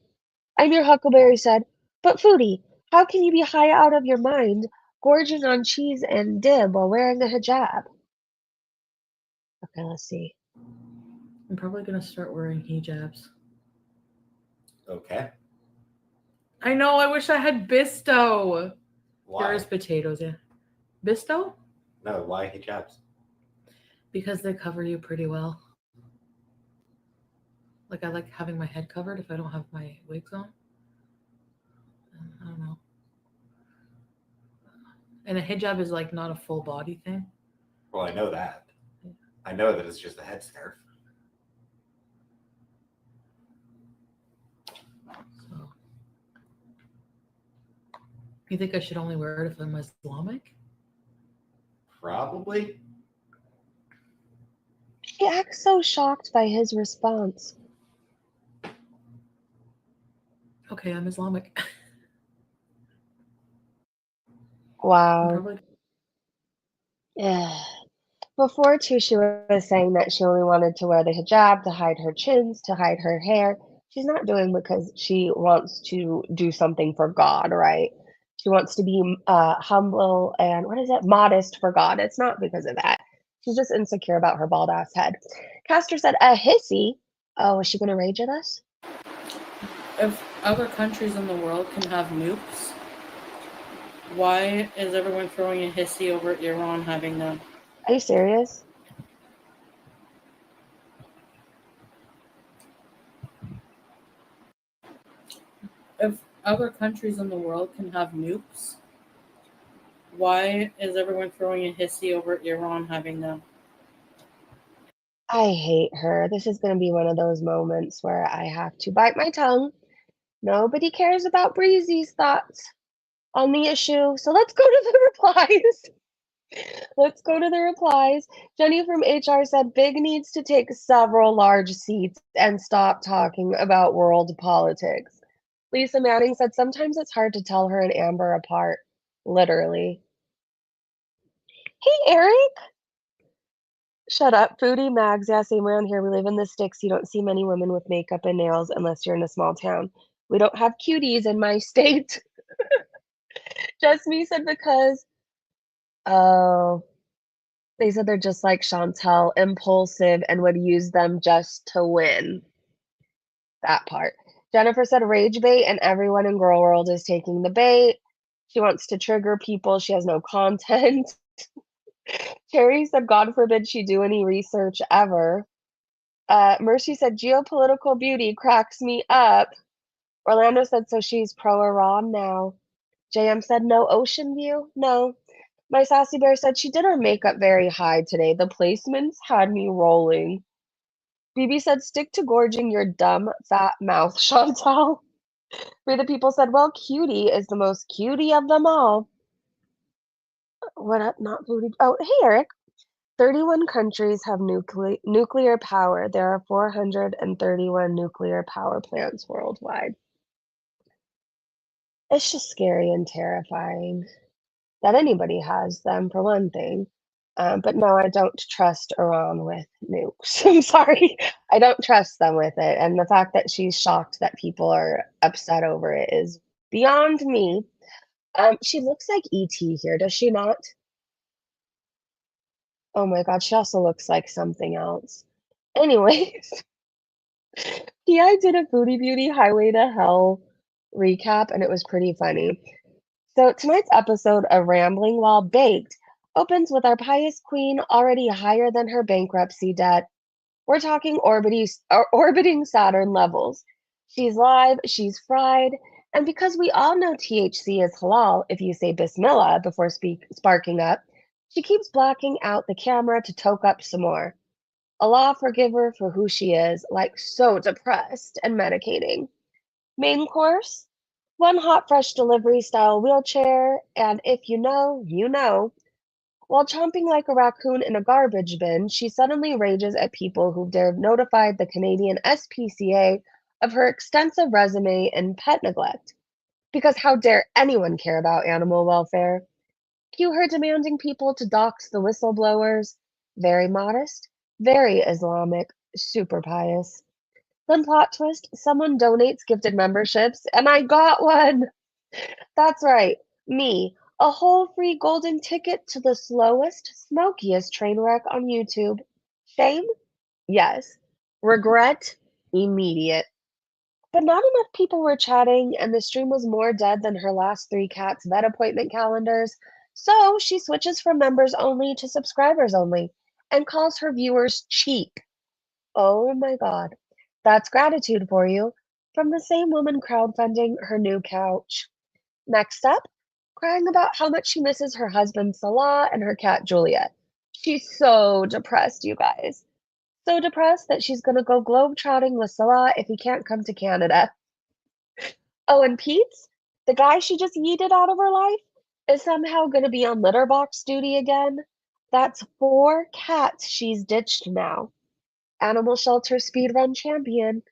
I'm your Huckleberry said, "But Foodie, how can you be high out of your mind, gorging on cheese and dib while wearing a hijab?" Okay, let's see. I'm probably gonna start wearing hijabs. Okay. I know. I wish I had Bisto. Why? Here's potatoes. Yeah, Bisto No, why hijabs? because they cover you pretty well. Like I like having my head covered if I don't have my wigs on. I don't know. And a hijab is like not a full body thing. Well, I know that. I know that it's just a headscarf. So, you think I should only wear it if I'm Islamic? Probably. She acts so shocked by his response. Okay, I'm Islamic. I'm Wow. probably Yeah. Before too, she was saying that she only wanted to wear the hijab to hide her chins, to hide her hair. She's not doing because she wants to do something for God, right? She wants to be humble and what is it? Modest for God. It's not because of that. She's just insecure about her bald ass head. Castor said, "A hissy." Oh, is she gonna rage at us? if other countries in the world can have nukes, why is everyone throwing a hissy over Iran having them? Are you serious? If other countries in the world can have nukes, why is everyone throwing a hissy over Iran having them? I hate her. This is gonna be one of those moments where I have to bite my tongue. Nobody cares about Breezy's thoughts on the issue, so let's go to the replies. Let's go to the replies. Jenny from HR said, "Big needs to take several large seats and stop talking about world politics." Lisa Manning said, "Sometimes it's hard to tell her and Amber apart." Literally. Hey, Eric. Shut up. Foodie Mags. Yeah, same around here. We live in the sticks. You don't see many women with makeup and nails unless you're in a small town. We don't have cuties in my state. Just me said because, oh, they said they're just like Chantel, impulsive and would use them just to win. That part. Jennifer said rage bait and everyone in Girl World is taking the bait. She wants to trigger people. She has no content. Terry said, God forbid she do any research ever. Mercy said, geopolitical beauty cracks me up. Orlando said, so she's pro Iran now. JM said, no ocean view? No. My sassy bear said, she did her makeup very high today. The placements had me rolling. BB said, stick to gorging your dumb, fat mouth, Chantal. Free the People said, well, cutie is the most cutie of them all. What up, not foodie? Oh, hey, Eric. 31 countries have nuclear power. There are 431 nuclear power plants worldwide. It's just scary and terrifying that anybody has them, for one thing. But no, I don't trust Iran with nukes. I'm sorry. I don't trust them with it. And the fact that she's shocked that people are upset over it is beyond me. She looks like E.T. here, does she not? Oh my god, she also looks like something else. Anyways, yeah, I did a Foodie Beauty Highway to Hell recap, and it was pretty funny. So tonight's episode of Rambling While Baked opens with our pious queen already higher than her bankruptcy debt. We're talking orbiting Saturn levels. She's live, she's fried, and because we all know THC is halal if you say Bismillah before sparking up, she keeps blacking out the camera to toke up some more. Allah forgive her for who she is, like so depressed and medicating. Main course? One hot, fresh delivery style wheelchair, and if you know, you know. While chomping like a raccoon in a garbage bin, she suddenly rages at people who dared notify the Canadian SPCA of her extensive resume in pet neglect. Because how dare anyone care about animal welfare? Cue her demanding people to dox the whistleblowers. Very modest, very Islamic, super pious. Then plot twist, someone donates gifted memberships, and I got one! That's right, me, a whole free golden ticket to the slowest, smokiest train wreck on YouTube. Shame? Yes. Regret? Immediate. But not enough people were chatting, and the stream was more dead than her last three cats' vet appointment calendars, so she switches from members only to subscribers only and calls her viewers cheap. Oh my god. That's gratitude for you from the same woman crowdfunding her new couch. Next up, crying about how much she misses her husband Salah and her cat Juliet. She's so depressed, you guys. So depressed that she's gonna go globetrotting with Salah if he can't come to Canada. Oh, and Pete's, the guy she just yeeted out of her life, is somehow gonna be on litter box duty again. That's 4 cats she's ditched now. Animal shelter speedrun champion.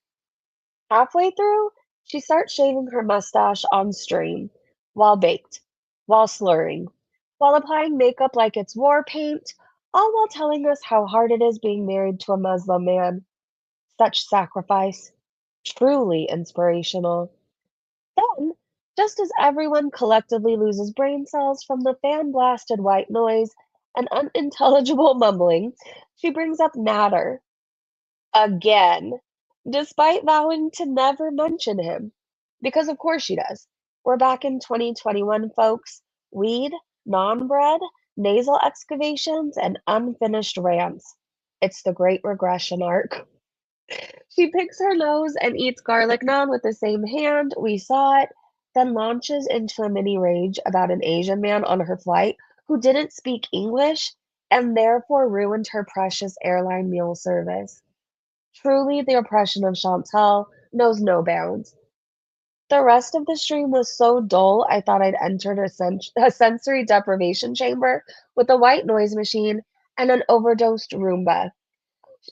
Halfway through, she starts shaving her mustache on stream, while baked, while slurring, while applying makeup like it's war paint, all while telling us how hard it is being married to a Muslim man. Such sacrifice. Truly inspirational. Then, just as everyone collectively loses brain cells from the fan blasted white noise and unintelligible mumbling, she brings up Nader. Again, despite vowing to never mention him. Because of course she does. We're back in 2021, folks. Weed, non-bread, nasal excavations, and unfinished rants. It's the Great Regression arc. She picks her nose and eats garlic naan with the same hand. We saw it. Then launches into a mini rage about an Asian man on her flight who didn't speak English and therefore ruined her precious airline meal service. Truly, the oppression of Chantal knows no bounds. The rest of the stream was so dull, I thought I'd entered a sensory deprivation chamber with a white noise machine and an overdosed Roomba.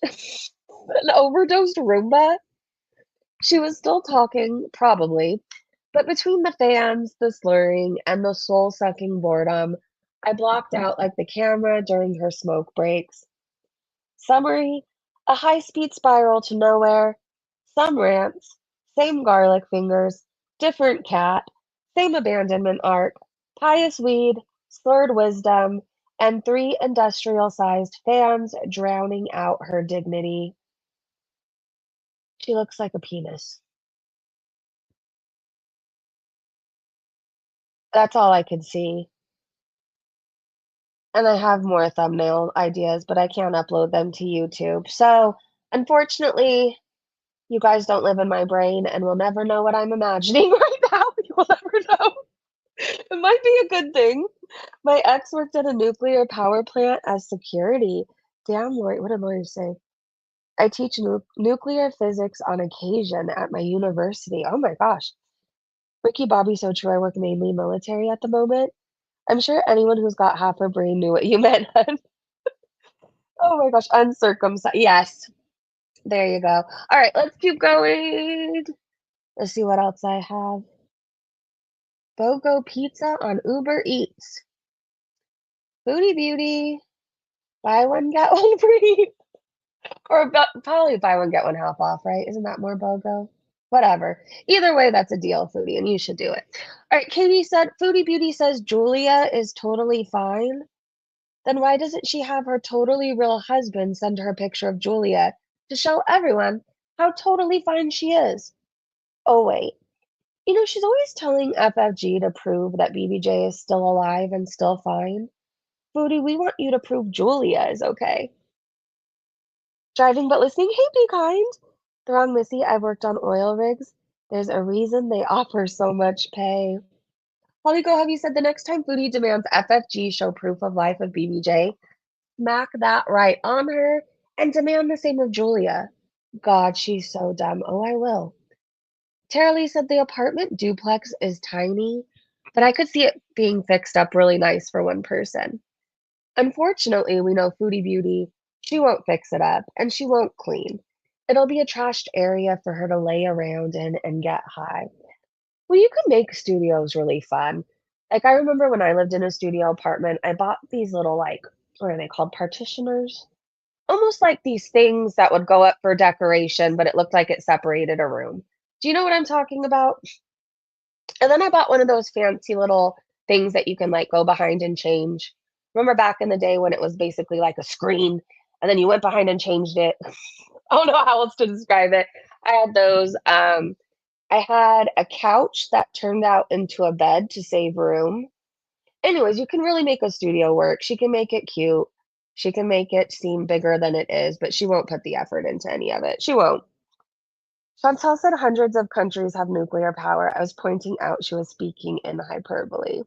An overdosed Roomba? She was still talking, probably, but between the fans, the slurring, and the soul sucking boredom, I blocked out like the camera during her smoke breaks. Summary: a high speed spiral to nowhere, some rants, same garlic fingers, different cat, same abandonment arc, pious weed, slurred wisdom, and 3 industrial sized fans drowning out her dignity. She looks like a penis. That's all I could see. And I have more thumbnail ideas, but I can't upload them to YouTube. So, unfortunately, you guys don't live in my brain and will never know what I'm imagining right now. You will never know. It might be a good thing. My ex worked at a nuclear power plant as security. Damn, Lori, what did Lori say? I teach nuclear physics on occasion at my university. Oh my gosh. Ricky Bobby, so true. I work mainly military at the moment. I'm sure anyone who's got half a brain knew what you meant. Oh my gosh, uncircumcised. Yes, there you go. All right, let's keep going. Let's see what else I have. BOGO pizza on Uber Eats. Foodie Beauty. Buy one, get one free. Or probably buy one, get one half off, right? Isn't that more BOGO? Whatever. Either way, that's a deal, Foodie, and you should do it. All right, Katie said, Foodie Beauty says Julia is totally fine. Then why doesn't she have her totally real husband send her a picture of Julia to show everyone how totally fine she is? Oh, wait. You know, she's always telling FFG to prove that BBJ is still alive and still fine. Foodie, we want you to prove Julia is okay. Driving but listening, hey, be kind. The wrong Missy, I've worked on oil rigs. There's a reason they offer so much pay. Holly Go, have you said the next time Foodie demands FFG show proof of life of BBJ, smack that right on her and demand the same of Julia. God, she's so dumb. Oh, I will. Tara Lee said the apartment duplex is tiny, but I could see it being fixed up really nice for one person. Unfortunately, we know Foodie Beauty, she won't fix it up and she won't clean. It'll be a trashed area for her to lay around in and get high. Well, you can make studios really fun. Like, I remember when I lived in a studio apartment, I bought these little, like, what are they called? Partitioners? Almost like these things that would go up for decoration, but it looked like it separated a room. Do you know what I'm talking about? And then I bought one of those fancy little things that you can like go behind and change. Remember back in the day when it was basically like a screen and then you went behind and changed it? I don't know how else to describe it. I had those. I had a couch that turned out into a bed to save room. Anyways, you can really make a studio work. She can make it cute. She can make it seem bigger than it is, but she won't put the effort into any of it. She won't. Chantal said hundreds of countries have nuclear power. I was pointing out she was speaking in hyperbole.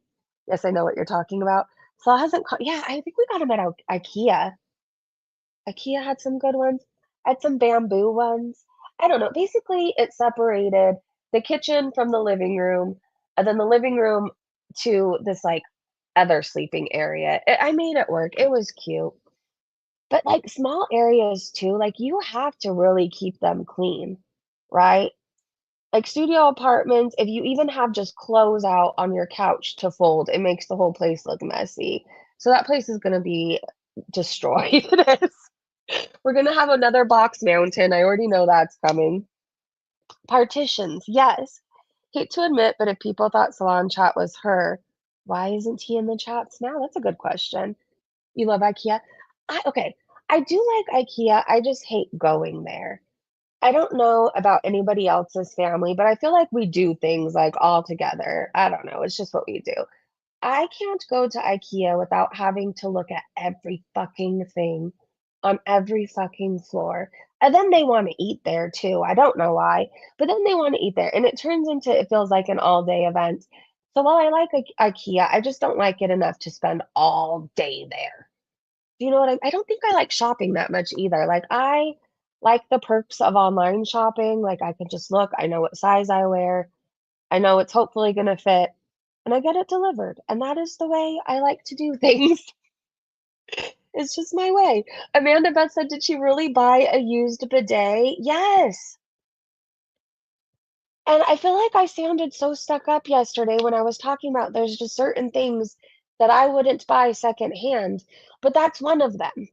Yes, I know what you're talking about. Saul hasn't yeah, I think we got them at IKEA. IKEA had some good ones. I had some bamboo ones. I don't know. Basically, it separated the kitchen from the living room, and then the living room to this like other sleeping area. I made it work. It was cute. But like small areas too, like you have to really keep them clean, right? Like studio apartments, if you even have just clothes out on your couch to fold, it makes the whole place look messy. So that place is going to be destroyed. It is. We're going to have another box mountain. I already know that's coming. Partitions, yes. Hate to admit, but if people thought Salon Chat was her, why isn't he in the chats now? That's a good question. You love IKEA? Okay, I do like IKEA. I just hate going there. I don't know about anybody else's family, but I feel like we do things like all together. I don't know. It's just what we do. I can't go to IKEA without having to look at every fucking thing on every fucking floor. And then they want to eat there too. I don't know why, but then they want to eat there. And it turns into, it feels like an all day event. So while I like IKEA, I just don't like it enough to spend all day there. Do you know what I don't think I like shopping that much either. Like, I like the perks of online shopping. Like, I can just look, I know what size I wear, I know it's hopefully gonna fit, and I get it delivered. And that is the way I like to do things. It's just my way. Amanda Beth said, did she really buy a used bidet? Yes. And I feel like I sounded so stuck up yesterday when I was talking about there's just certain things that I wouldn't buy secondhand, but that's one of them.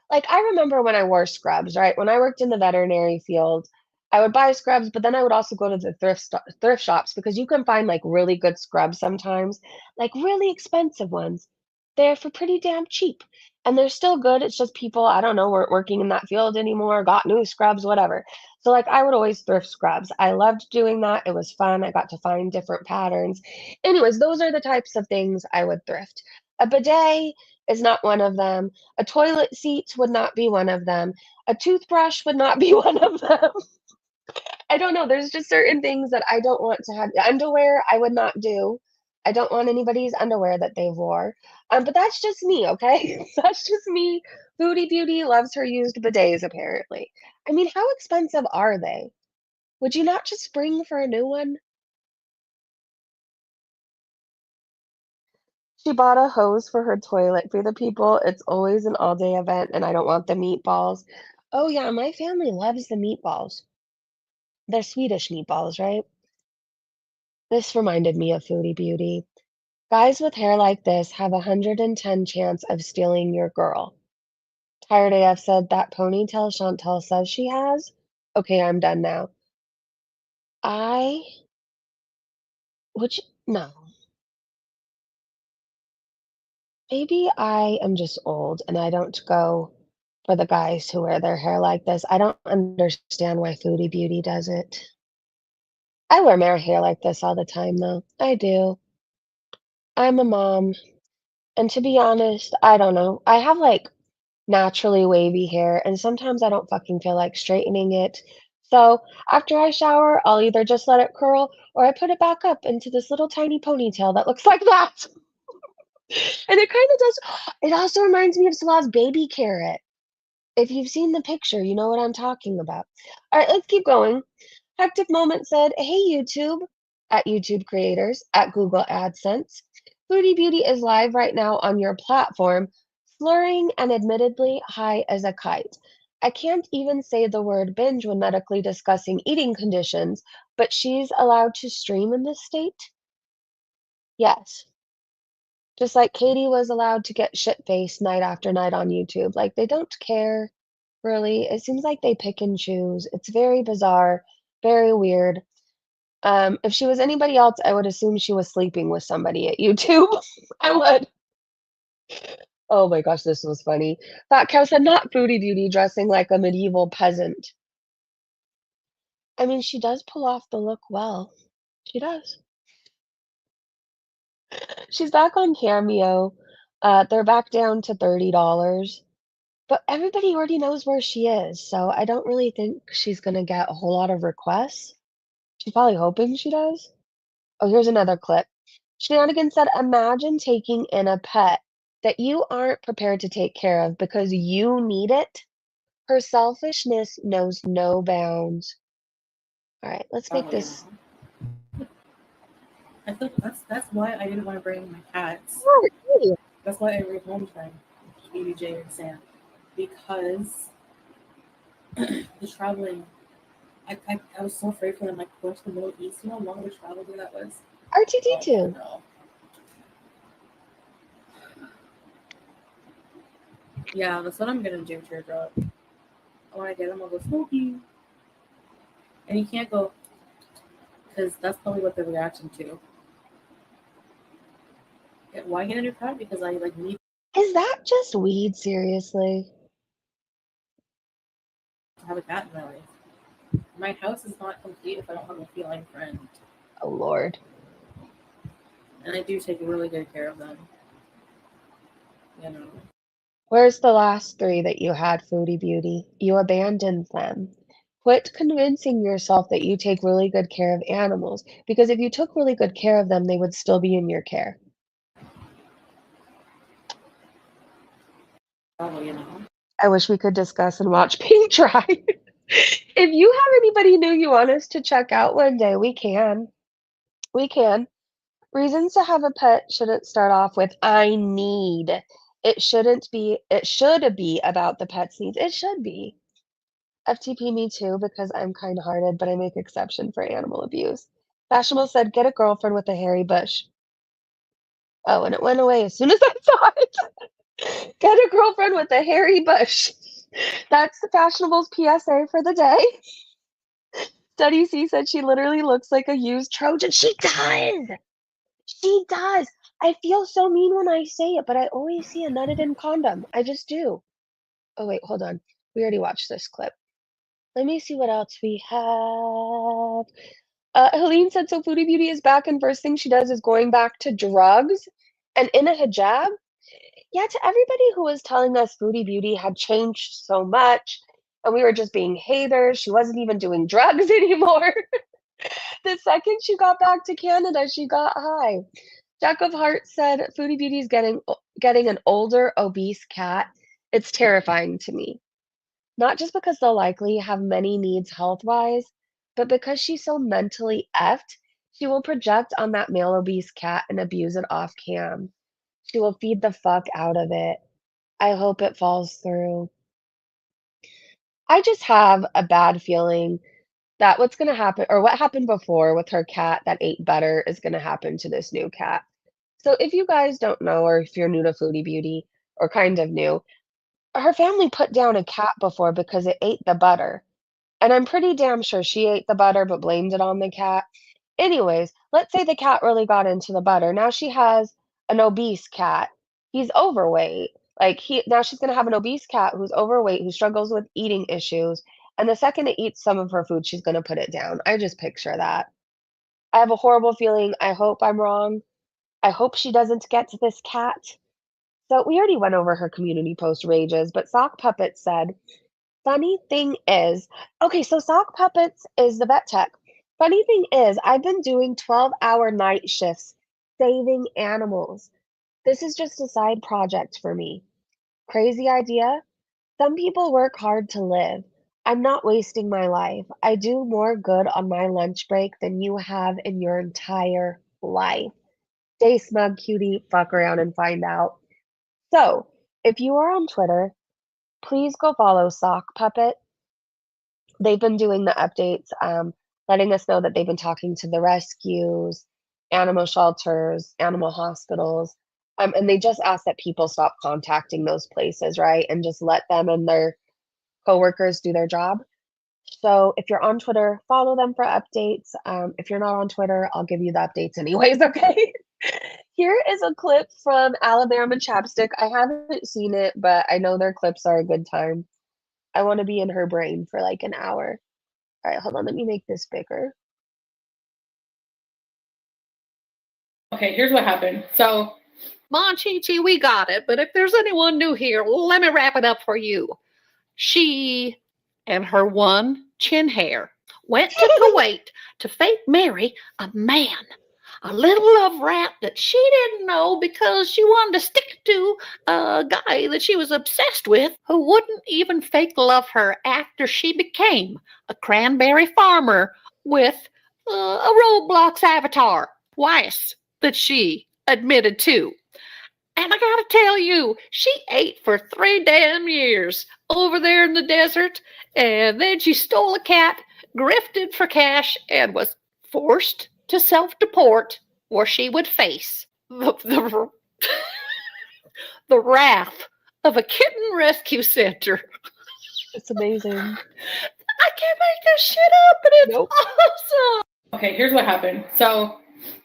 Like, I remember when I wore scrubs, right? When I worked in the veterinary field, I would buy scrubs, but then I would also go to the thrift shops because you can find like really good scrubs sometimes, like really expensive ones. They're for pretty damn cheap. and they're still good. It's just people, I don't know, weren't working in that field anymore, got new scrubs, whatever. So, like, I would always thrift scrubs. I loved doing that. It was fun. I got to find different patterns. Anyways, those are the types of things I would thrift. A bidet is not one of them. A toilet seat would not be one of them. A toothbrush would not be one of them. I don't know, there's just certain things that I don't want to have. Underwear, I would not do. I don't want anybody's underwear that they wore. But that's just me, okay? That's just me. Foodie Beauty loves her used bidets, apparently. I mean, how expensive are they? Would you not just spring for a new one? She bought a hose for her toilet for the people. It's always an all-day event, and I don't want the meatballs. Oh, yeah, my family loves the meatballs. They're Swedish meatballs, right? This reminded me of Foodie Beauty. Guys with hair like this have a 110 chance of stealing your girl. Tired AF said that ponytail Chantel says she has. Okay, I'm done now. I would you, no. Maybe I am just old and I don't go for the guys who wear their hair like this. I don't understand why Foodie Beauty does it. I wear my hair like this all the time though. I do. I'm a mom. And to be honest, I don't know. I have like naturally wavy hair, and sometimes I don't fucking feel like straightening it. So after I shower, I'll either just let it curl or I put it back up into this little tiny ponytail that looks like that. And it kind of does. It also reminds me of Salah's baby carrot. If you've seen the picture, you know what I'm talking about. All right, let's keep going. Hectic Moment said, "Hey YouTube, at YouTube creators, at Google AdSense. Foodie Beauty is live right now on your platform, slurring and admittedly high as a kite. I can't even say the word binge when medically discussing eating conditions, but she's allowed to stream in this state? Yes. Just like Katie was allowed to get shit-faced night after night on YouTube. Like, they don't care, really. It seems like they pick and choose. It's very bizarre, very weird. If she was anybody else, I would assume she was sleeping with somebody at YouTube. I would. Oh my gosh, this was funny. Fat Cow said, "Not Foodie Beauty dressing like a medieval peasant." I mean, she does pull off the look well. She does. She's back on Cameo. They're back down to $30, but everybody already knows where she is, so I don't really think she's gonna get a whole lot of requests. She's probably hoping she does. Oh, here's another clip. Shenanigans said, "Imagine taking in a pet that you aren't prepared to take care of because you need it. Her selfishness knows no bounds." All right, let's make Oh, this. yeah. I think that's why I didn't want to bring my cats. Oh, really? That's why I rehomed them, BBJ and Sam, because the traveling. I was so afraid for them, like going to the Middle East. You know how long the travel that was. Oh R2D2. no. Yeah, that's what I'm gonna do, Teardrop. When I get them, I'll go Smokey, and you can't go because that's probably what they're reacting to. Why get a new cat? Because I like need Is that just weed, seriously? to have a cat in my life. My house is not complete if I don't have a feline friend, Oh, Lord. and I do take really good care of them. You know. Where's the last three that you had, Foodie Beauty? You abandoned them. Quit convincing yourself that you take really good care of animals, because if you took really good care of them, they would still be in your care. Oh, you know. I wish we could discuss and watch paint dry. If you have anybody new you want us to check out one day, we can. We can. Reasons to have a pet shouldn't start off with "I need." It shouldn't be, it should be about the pet's needs. It should be. FTP me too, because I'm kind-hearted, but I make exception for animal abuse. Fashionable said, "Get a girlfriend with a hairy bush." Oh, and it went away as soon as I saw it. Get a girlfriend with a hairy bush. That's the Fashionable's PSA for the day. Study C said she literally looks like a used Trojan. She does. She does. I feel so mean when I say it, but I always see a nutted in condom. I just do. Oh, wait, hold on. We already watched this clip. Let me see what else we have. Helene said, so Foodie Beauty is back, and first thing she does is going back to drugs and in a hijab. Yeah, to everybody who was telling us Foodie Beauty had changed so much and we were just being haters, she wasn't even doing drugs anymore. The second she got back to Canada, she got high. Jack of Hearts said Foodie Beauty is getting an older, obese cat. It's terrifying to me. Not just because they'll likely have many needs health-wise, but because she's so mentally effed, she will project on that male obese cat and abuse it off cam. She will feed the fuck out of it. I hope it falls through. I just have a bad feeling that what's gonna happen or what happened before with her cat that ate better is gonna happen to this new cat. So if you guys don't know or if you're new to Foodie Beauty or kind of new, her family put down a cat before because it ate the butter. And I'm pretty damn sure she ate the butter but blamed it on the cat. Anyways, let's say the cat really got into the butter. Now she has an obese cat. He's overweight. Now she's gonna have an obese cat who's overweight, who struggles with eating issues, and the second it eats some of her food, she's gonna put it down. I just picture that. I have a horrible feeling. I hope I'm wrong. I hope she doesn't get to this cat. So we already went over her community post rages, but Sock Puppet said, funny thing is, okay, so Sock Puppets is the vet tech. Funny thing is, I've been doing 12-hour night shifts saving animals. This is just a side project for me. Crazy idea? Some people work hard to live. I'm not wasting my life. I do more good on my lunch break than you have in your entire life. Stay smug, cutie. Fuck around and find out. So, if you are on Twitter, please go follow Sock Puppet. They've been doing the updates, letting us know that they've been talking to the rescues, animal shelters, animal hospitals, and they just ask that people stop contacting those places, right? And just let them and their coworkers do their job. So if you're on Twitter, follow them for updates. If you're not on Twitter, I'll give you the updates anyways, okay? Here is a clip from Alabama Chapstick. I haven't seen it, but I know their clips are a good time. I want to be in her brain for like an hour. All right, hold on. Let me make this bigger. Okay, here's what happened. So, Monchichi, we got it, but if there's anyone new here, let me wrap it up for you. She and her one chin hair went to Kuwait to fake marry a man, a little love rat that she didn't know because she wanted to stick to a guy that she was obsessed with who wouldn't even fake love her after she became a cranberry farmer with a Roblox avatar, twice that she admitted to. And I gotta tell you, she ate for 3 damn years over there in the desert, and then she stole a cat, grifted for cash, and was forced to self-deport, where she would face the the wrath of a kitten rescue center. It's amazing. I can't make this shit up, but it's Nope. awesome. okay, here's what happened. So,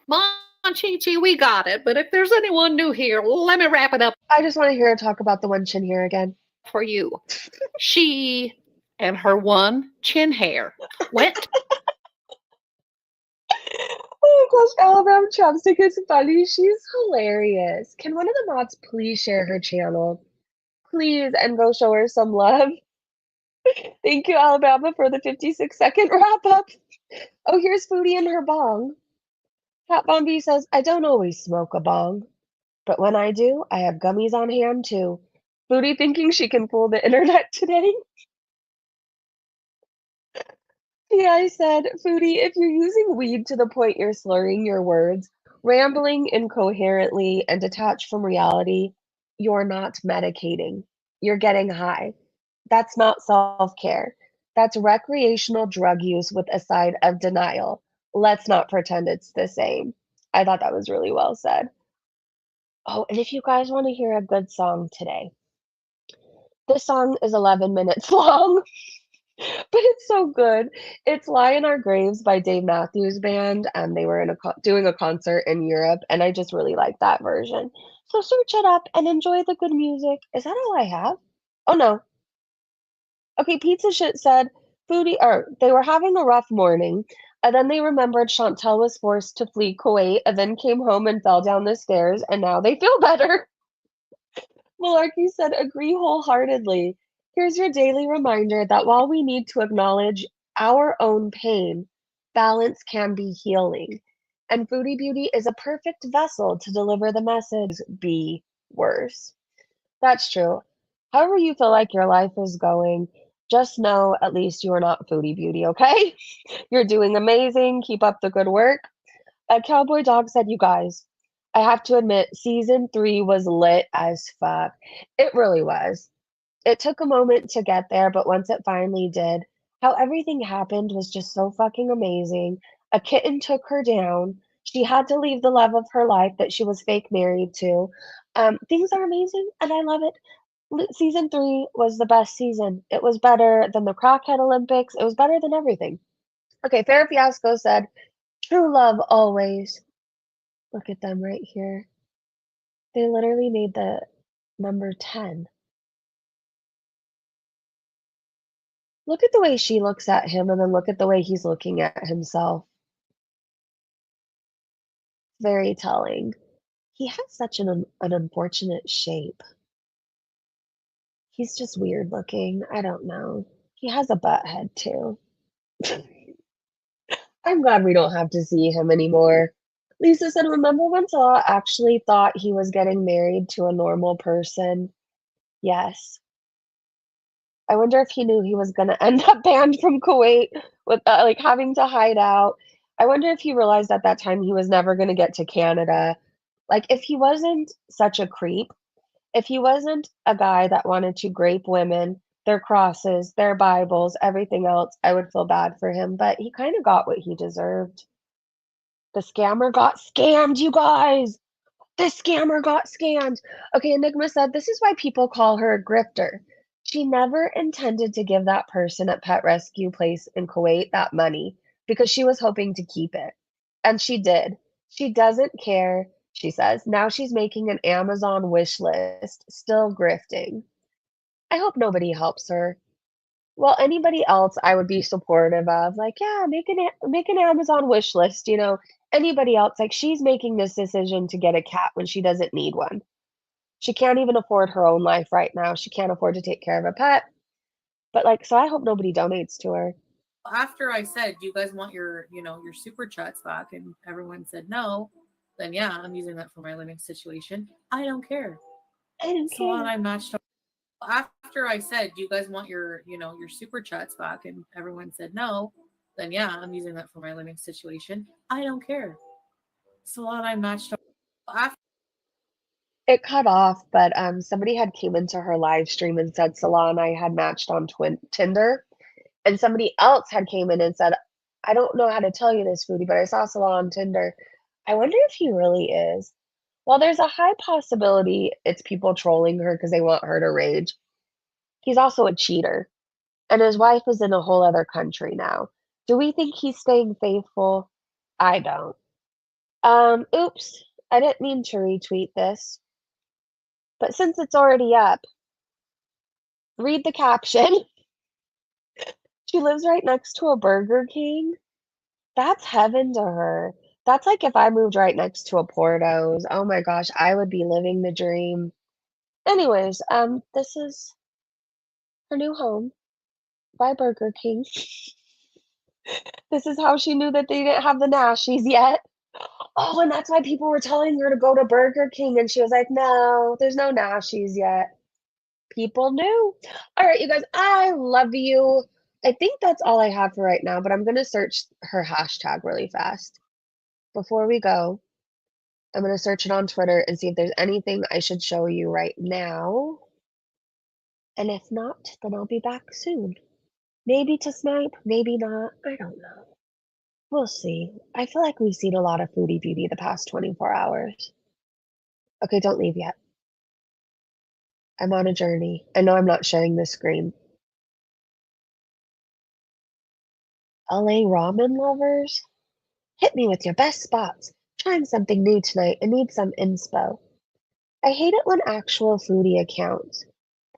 Monchichi, we got it, but if there's anyone new here, let me wrap it up I just want to hear her talk about the one chin hair again. for you. She and her one chin hair went Oh gosh, Alabama Chopstick is funny. She's hilarious. Can one of the mods please share her channel? Please, and go show her some love. Thank you, Alabama, for the 56-second wrap up. Oh, here's Foodie and her bong. Cat Bombi says, I don't always smoke a bong, but when I do, I have gummies on hand too. Foodie thinking she can fool the internet today. Yeah, I said, Foodie, if you're using weed to the point you're slurring your words, rambling incoherently and detached from reality, you're not medicating. You're getting high. That's not self-care. That's recreational drug use with a side of denial. Let's not pretend it's the same. I thought that was really well said. Oh, and if you guys want to hear a good song today, this song is 11 minutes long. But it's so good. It's "Lie in Our Graves" by Dave Matthews Band, and they were in a doing a concert in Europe, and I just really like that version. So search it up and enjoy the good music. Is that all I have? Oh, no. Okay, Pizza Shit said, "Foodie" or they were having a rough morning, and then they remembered Chantel was forced to flee Kuwait, and then came home and fell down the stairs, and now they feel better. Malarkey said, "Agree wholeheartedly. Here's your daily reminder that while we need to acknowledge our own pain, balance can be healing. And Foodie Beauty is a perfect vessel to deliver the message, be worse." That's true. However you feel like your life is going, just know at least you are not Foodie Beauty, okay? You're doing amazing. Keep up the good work. Cowboy Dog said, "You guys, I have to admit, season 3 was lit as fuck." It really was. It took a moment to get there, but once it finally did, how everything happened was just so fucking amazing. A kitten took her down. She had to leave the love of her life that she was fake married to. Things are amazing, and I love it. Season 3 was the best season. It was better than the Crackhead Olympics. It was better than everything. Okay, Fair Fiasco said, "True love always." Look at them right here. They literally made the number 10. Look at the way she looks at him, and then look at the way he's looking at himself. Very telling. He has such an unfortunate shape. He's just weird looking. I don't know. He has a butt head too. I'm glad we don't have to see him anymore. Lisa said, "Remember when Salah actually thought he was getting married to a normal person?" Yes. I wonder if he knew he was gonna end up banned from Kuwait with, like, having to hide out. I wonder if he realized at that time he was never gonna get to Canada. Like, if he wasn't such a creep, if he wasn't a guy that wanted to grape women, their crosses, their Bibles, everything else, I would feel bad for him, but he kinda got what he deserved. The scammer got scammed, you guys! The scammer got scammed. Okay, Enigma said, "This is why people call her a grifter. She never intended to give that person at Pet Rescue Place in Kuwait that money because she was hoping to keep it. And she did. She doesn't care," she says. "Now she's making an Amazon wish list, still grifting." I hope nobody helps her. Well, anybody else I would be supportive of, like, yeah, make an Amazon wish list, you know? Anybody else, like, she's making this decision to get a cat when she doesn't need one. She can't even afford her own life right now. She can't afford to take care of a pet. But, like, so I hope nobody donates to her. After I said, "Do you guys want your, your super chats back?" and everyone said no, then yeah, I'm using that for my living situation. I don't care. I don't So on, care. I matched up. After I said, "Do you guys want your, your super chats back?" and everyone said no, then yeah, I'm using that for my living situation. I don't care. So on, I matched up. After It cut off, but somebody had came into her live stream and said Salah and I had matched on Tinder, and somebody else had came in and said, "I don't know how to tell you this, Foodie, but I saw Salah on Tinder." I wonder if he really is. Well, there's a high possibility it's people trolling her because they want her to rage. He's also a cheater, and his wife is in a whole other country now. Do we think he's staying faithful? I don't. Oops, I didn't mean to retweet this, but since it's already up, read the caption. She lives right next to a Burger King. That's heaven to her. That's like if I moved right next to a Porto's. Oh my gosh, I would be living the dream. Anyways, this is her new home by Burger King. This is how she knew that they didn't have the Nashies yet. Oh, and that's why people were telling her to go to Burger King, and she was like, "No, there's no Nashies yet." People knew. All right, you guys, I love you. I think that's all I have for right now, but I'm gonna search her hashtag really fast. Before we go, I'm gonna search it on Twitter and see if there's anything I should show you right now. And if not, then I'll be back soon. Maybe to snipe, maybe not. I don't know. We'll see. I feel like we've seen a lot of Foodie Beauty the past 24 hours. Okay, don't leave yet. I'm on a journey. I know I'm not sharing this screen. LA ramen lovers? Hit me with your best spots. Trying something new tonight and need some inspo. I hate it when actual foodie accounts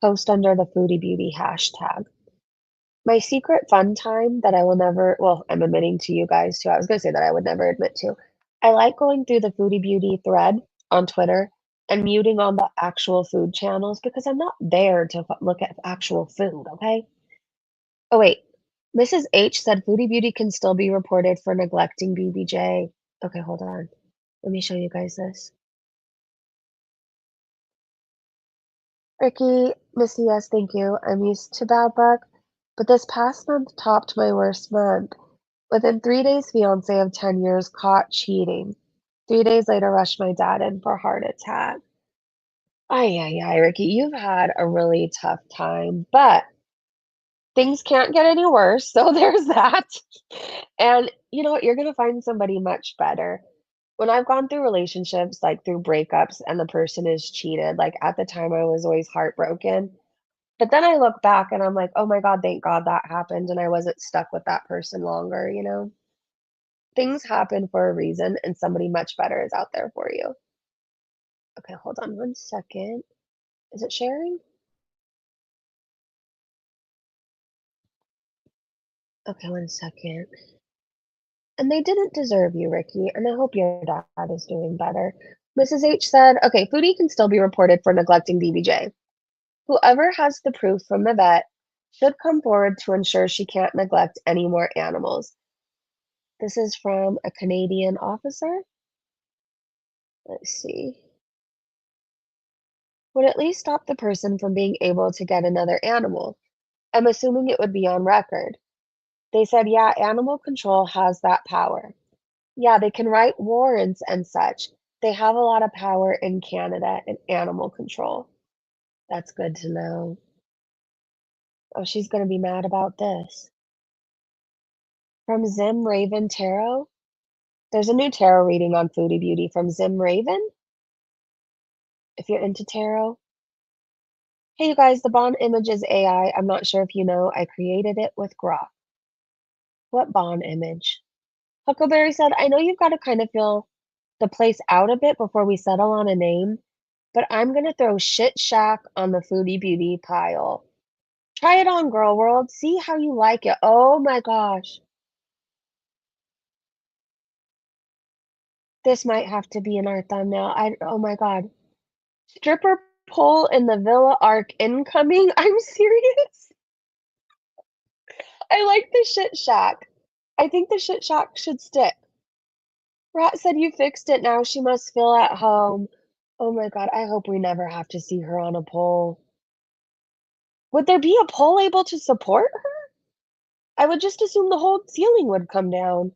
post under the Foodie Beauty hashtag. My secret fun time that I will never, well, I'm admitting to you guys too. I was going to say that I would never admit to. I like going through the Foodie Beauty thread on Twitter and muting on the actual food channels because I'm not there to look at actual food, okay? Oh, wait. Mrs. H said Foodie Beauty can still be reported for neglecting BBJ. Okay, hold on. Let me show you guys this. Ricky, Missy, yes, thank you. I'm used to bad luck, but this past month topped my worst month. Within 3 days, fiance of 10 years caught cheating. 3 days later, rushed my dad in for a heart attack. Ay, ay, ay, Ricky, you've had a really tough time, but things can't get any worse, so there's that. And you know what? You're gonna find somebody much better. When I've gone through relationships, like through breakups, and the person is cheated, like at the time I was always heartbroken. But then I look back and I'm like, oh my God, thank God that happened and I wasn't stuck with that person longer, you know? Things happen for a reason and somebody much better is out there for you. Okay, hold on 1 second. Is it sharing? Okay, 1 second. And they didn't deserve you, Ricky, and I hope your dad is doing better. Mrs. H said, okay, Foodie can still be reported for neglecting BBJ. Whoever has the proof from the vet should come forward to ensure she can't neglect any more animals. This is from a Canadian officer. Let's see. Would at least stop the person from being able to get another animal. I'm assuming it would be on record. They said, yeah, animal control has that power. Yeah, they can write warrants and such. They have a lot of power in Canada in animal control. That's good to know. Oh, she's going to be mad about this. From Zim Raven Tarot. There's a new tarot reading on Foodie Beauty from Zim Raven. If you're into tarot. Hey, you guys, the Bond image is AI. I'm not sure if you know. I created it with Grok. What Bond image? Huckleberry said, I know you've got to kind of feel the place out a bit before we settle on a name, but I'm gonna throw Shit Shack on the Foodie Beauty pile. Try it on, Girl World. See how you like it. Oh my gosh. This might have to be in our thumbnail. Oh my god. Stripper pole in the Villa Arc incoming? I'm serious? I like the Shit Shack. I think the Shit Shack should stick. Rat said you fixed it, now she must feel at home. Oh my god, I hope we never have to see her on a pole. Would there be a pole able to support her? I would just assume the whole ceiling would come down.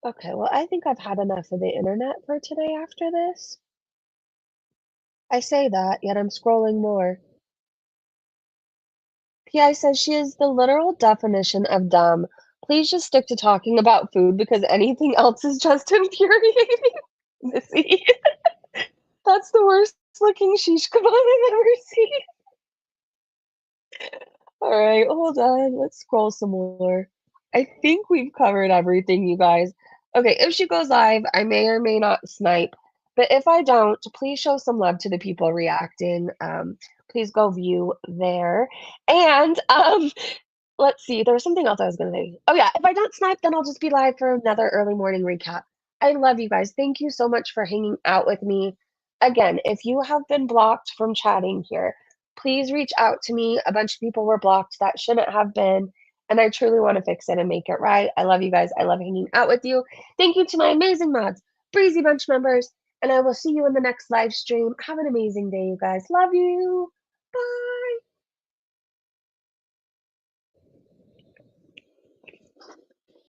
Okay, well, I think I've had enough of the internet for today after this. I say that, yet I'm scrolling more. PI says she is the literal definition of dumb. Please just stick to talking about food because anything else is just infuriating. Missy, that's the worst looking shish kebab I've ever seen. All right, hold on. Let's scroll some more. I think we've covered everything, you guys. Okay, if she goes live, I may or may not snipe, but if I don't, please show some love to the people reacting. Please go view there. And let's see, there was something else I was gonna say. Oh yeah, if I don't snipe, then I'll just be live for another early morning recap. I love you guys. Thank you so much for hanging out with me. Again, if you have been blocked from chatting here, please reach out to me. A bunch of people were blocked that shouldn't have been, and I truly want to fix it and make it right. I love you guys. I love hanging out with you. Thank you to my amazing mods, Breezy Bunch members, and I will see you in the next live stream. Have an amazing day, you guys. Love you. Bye.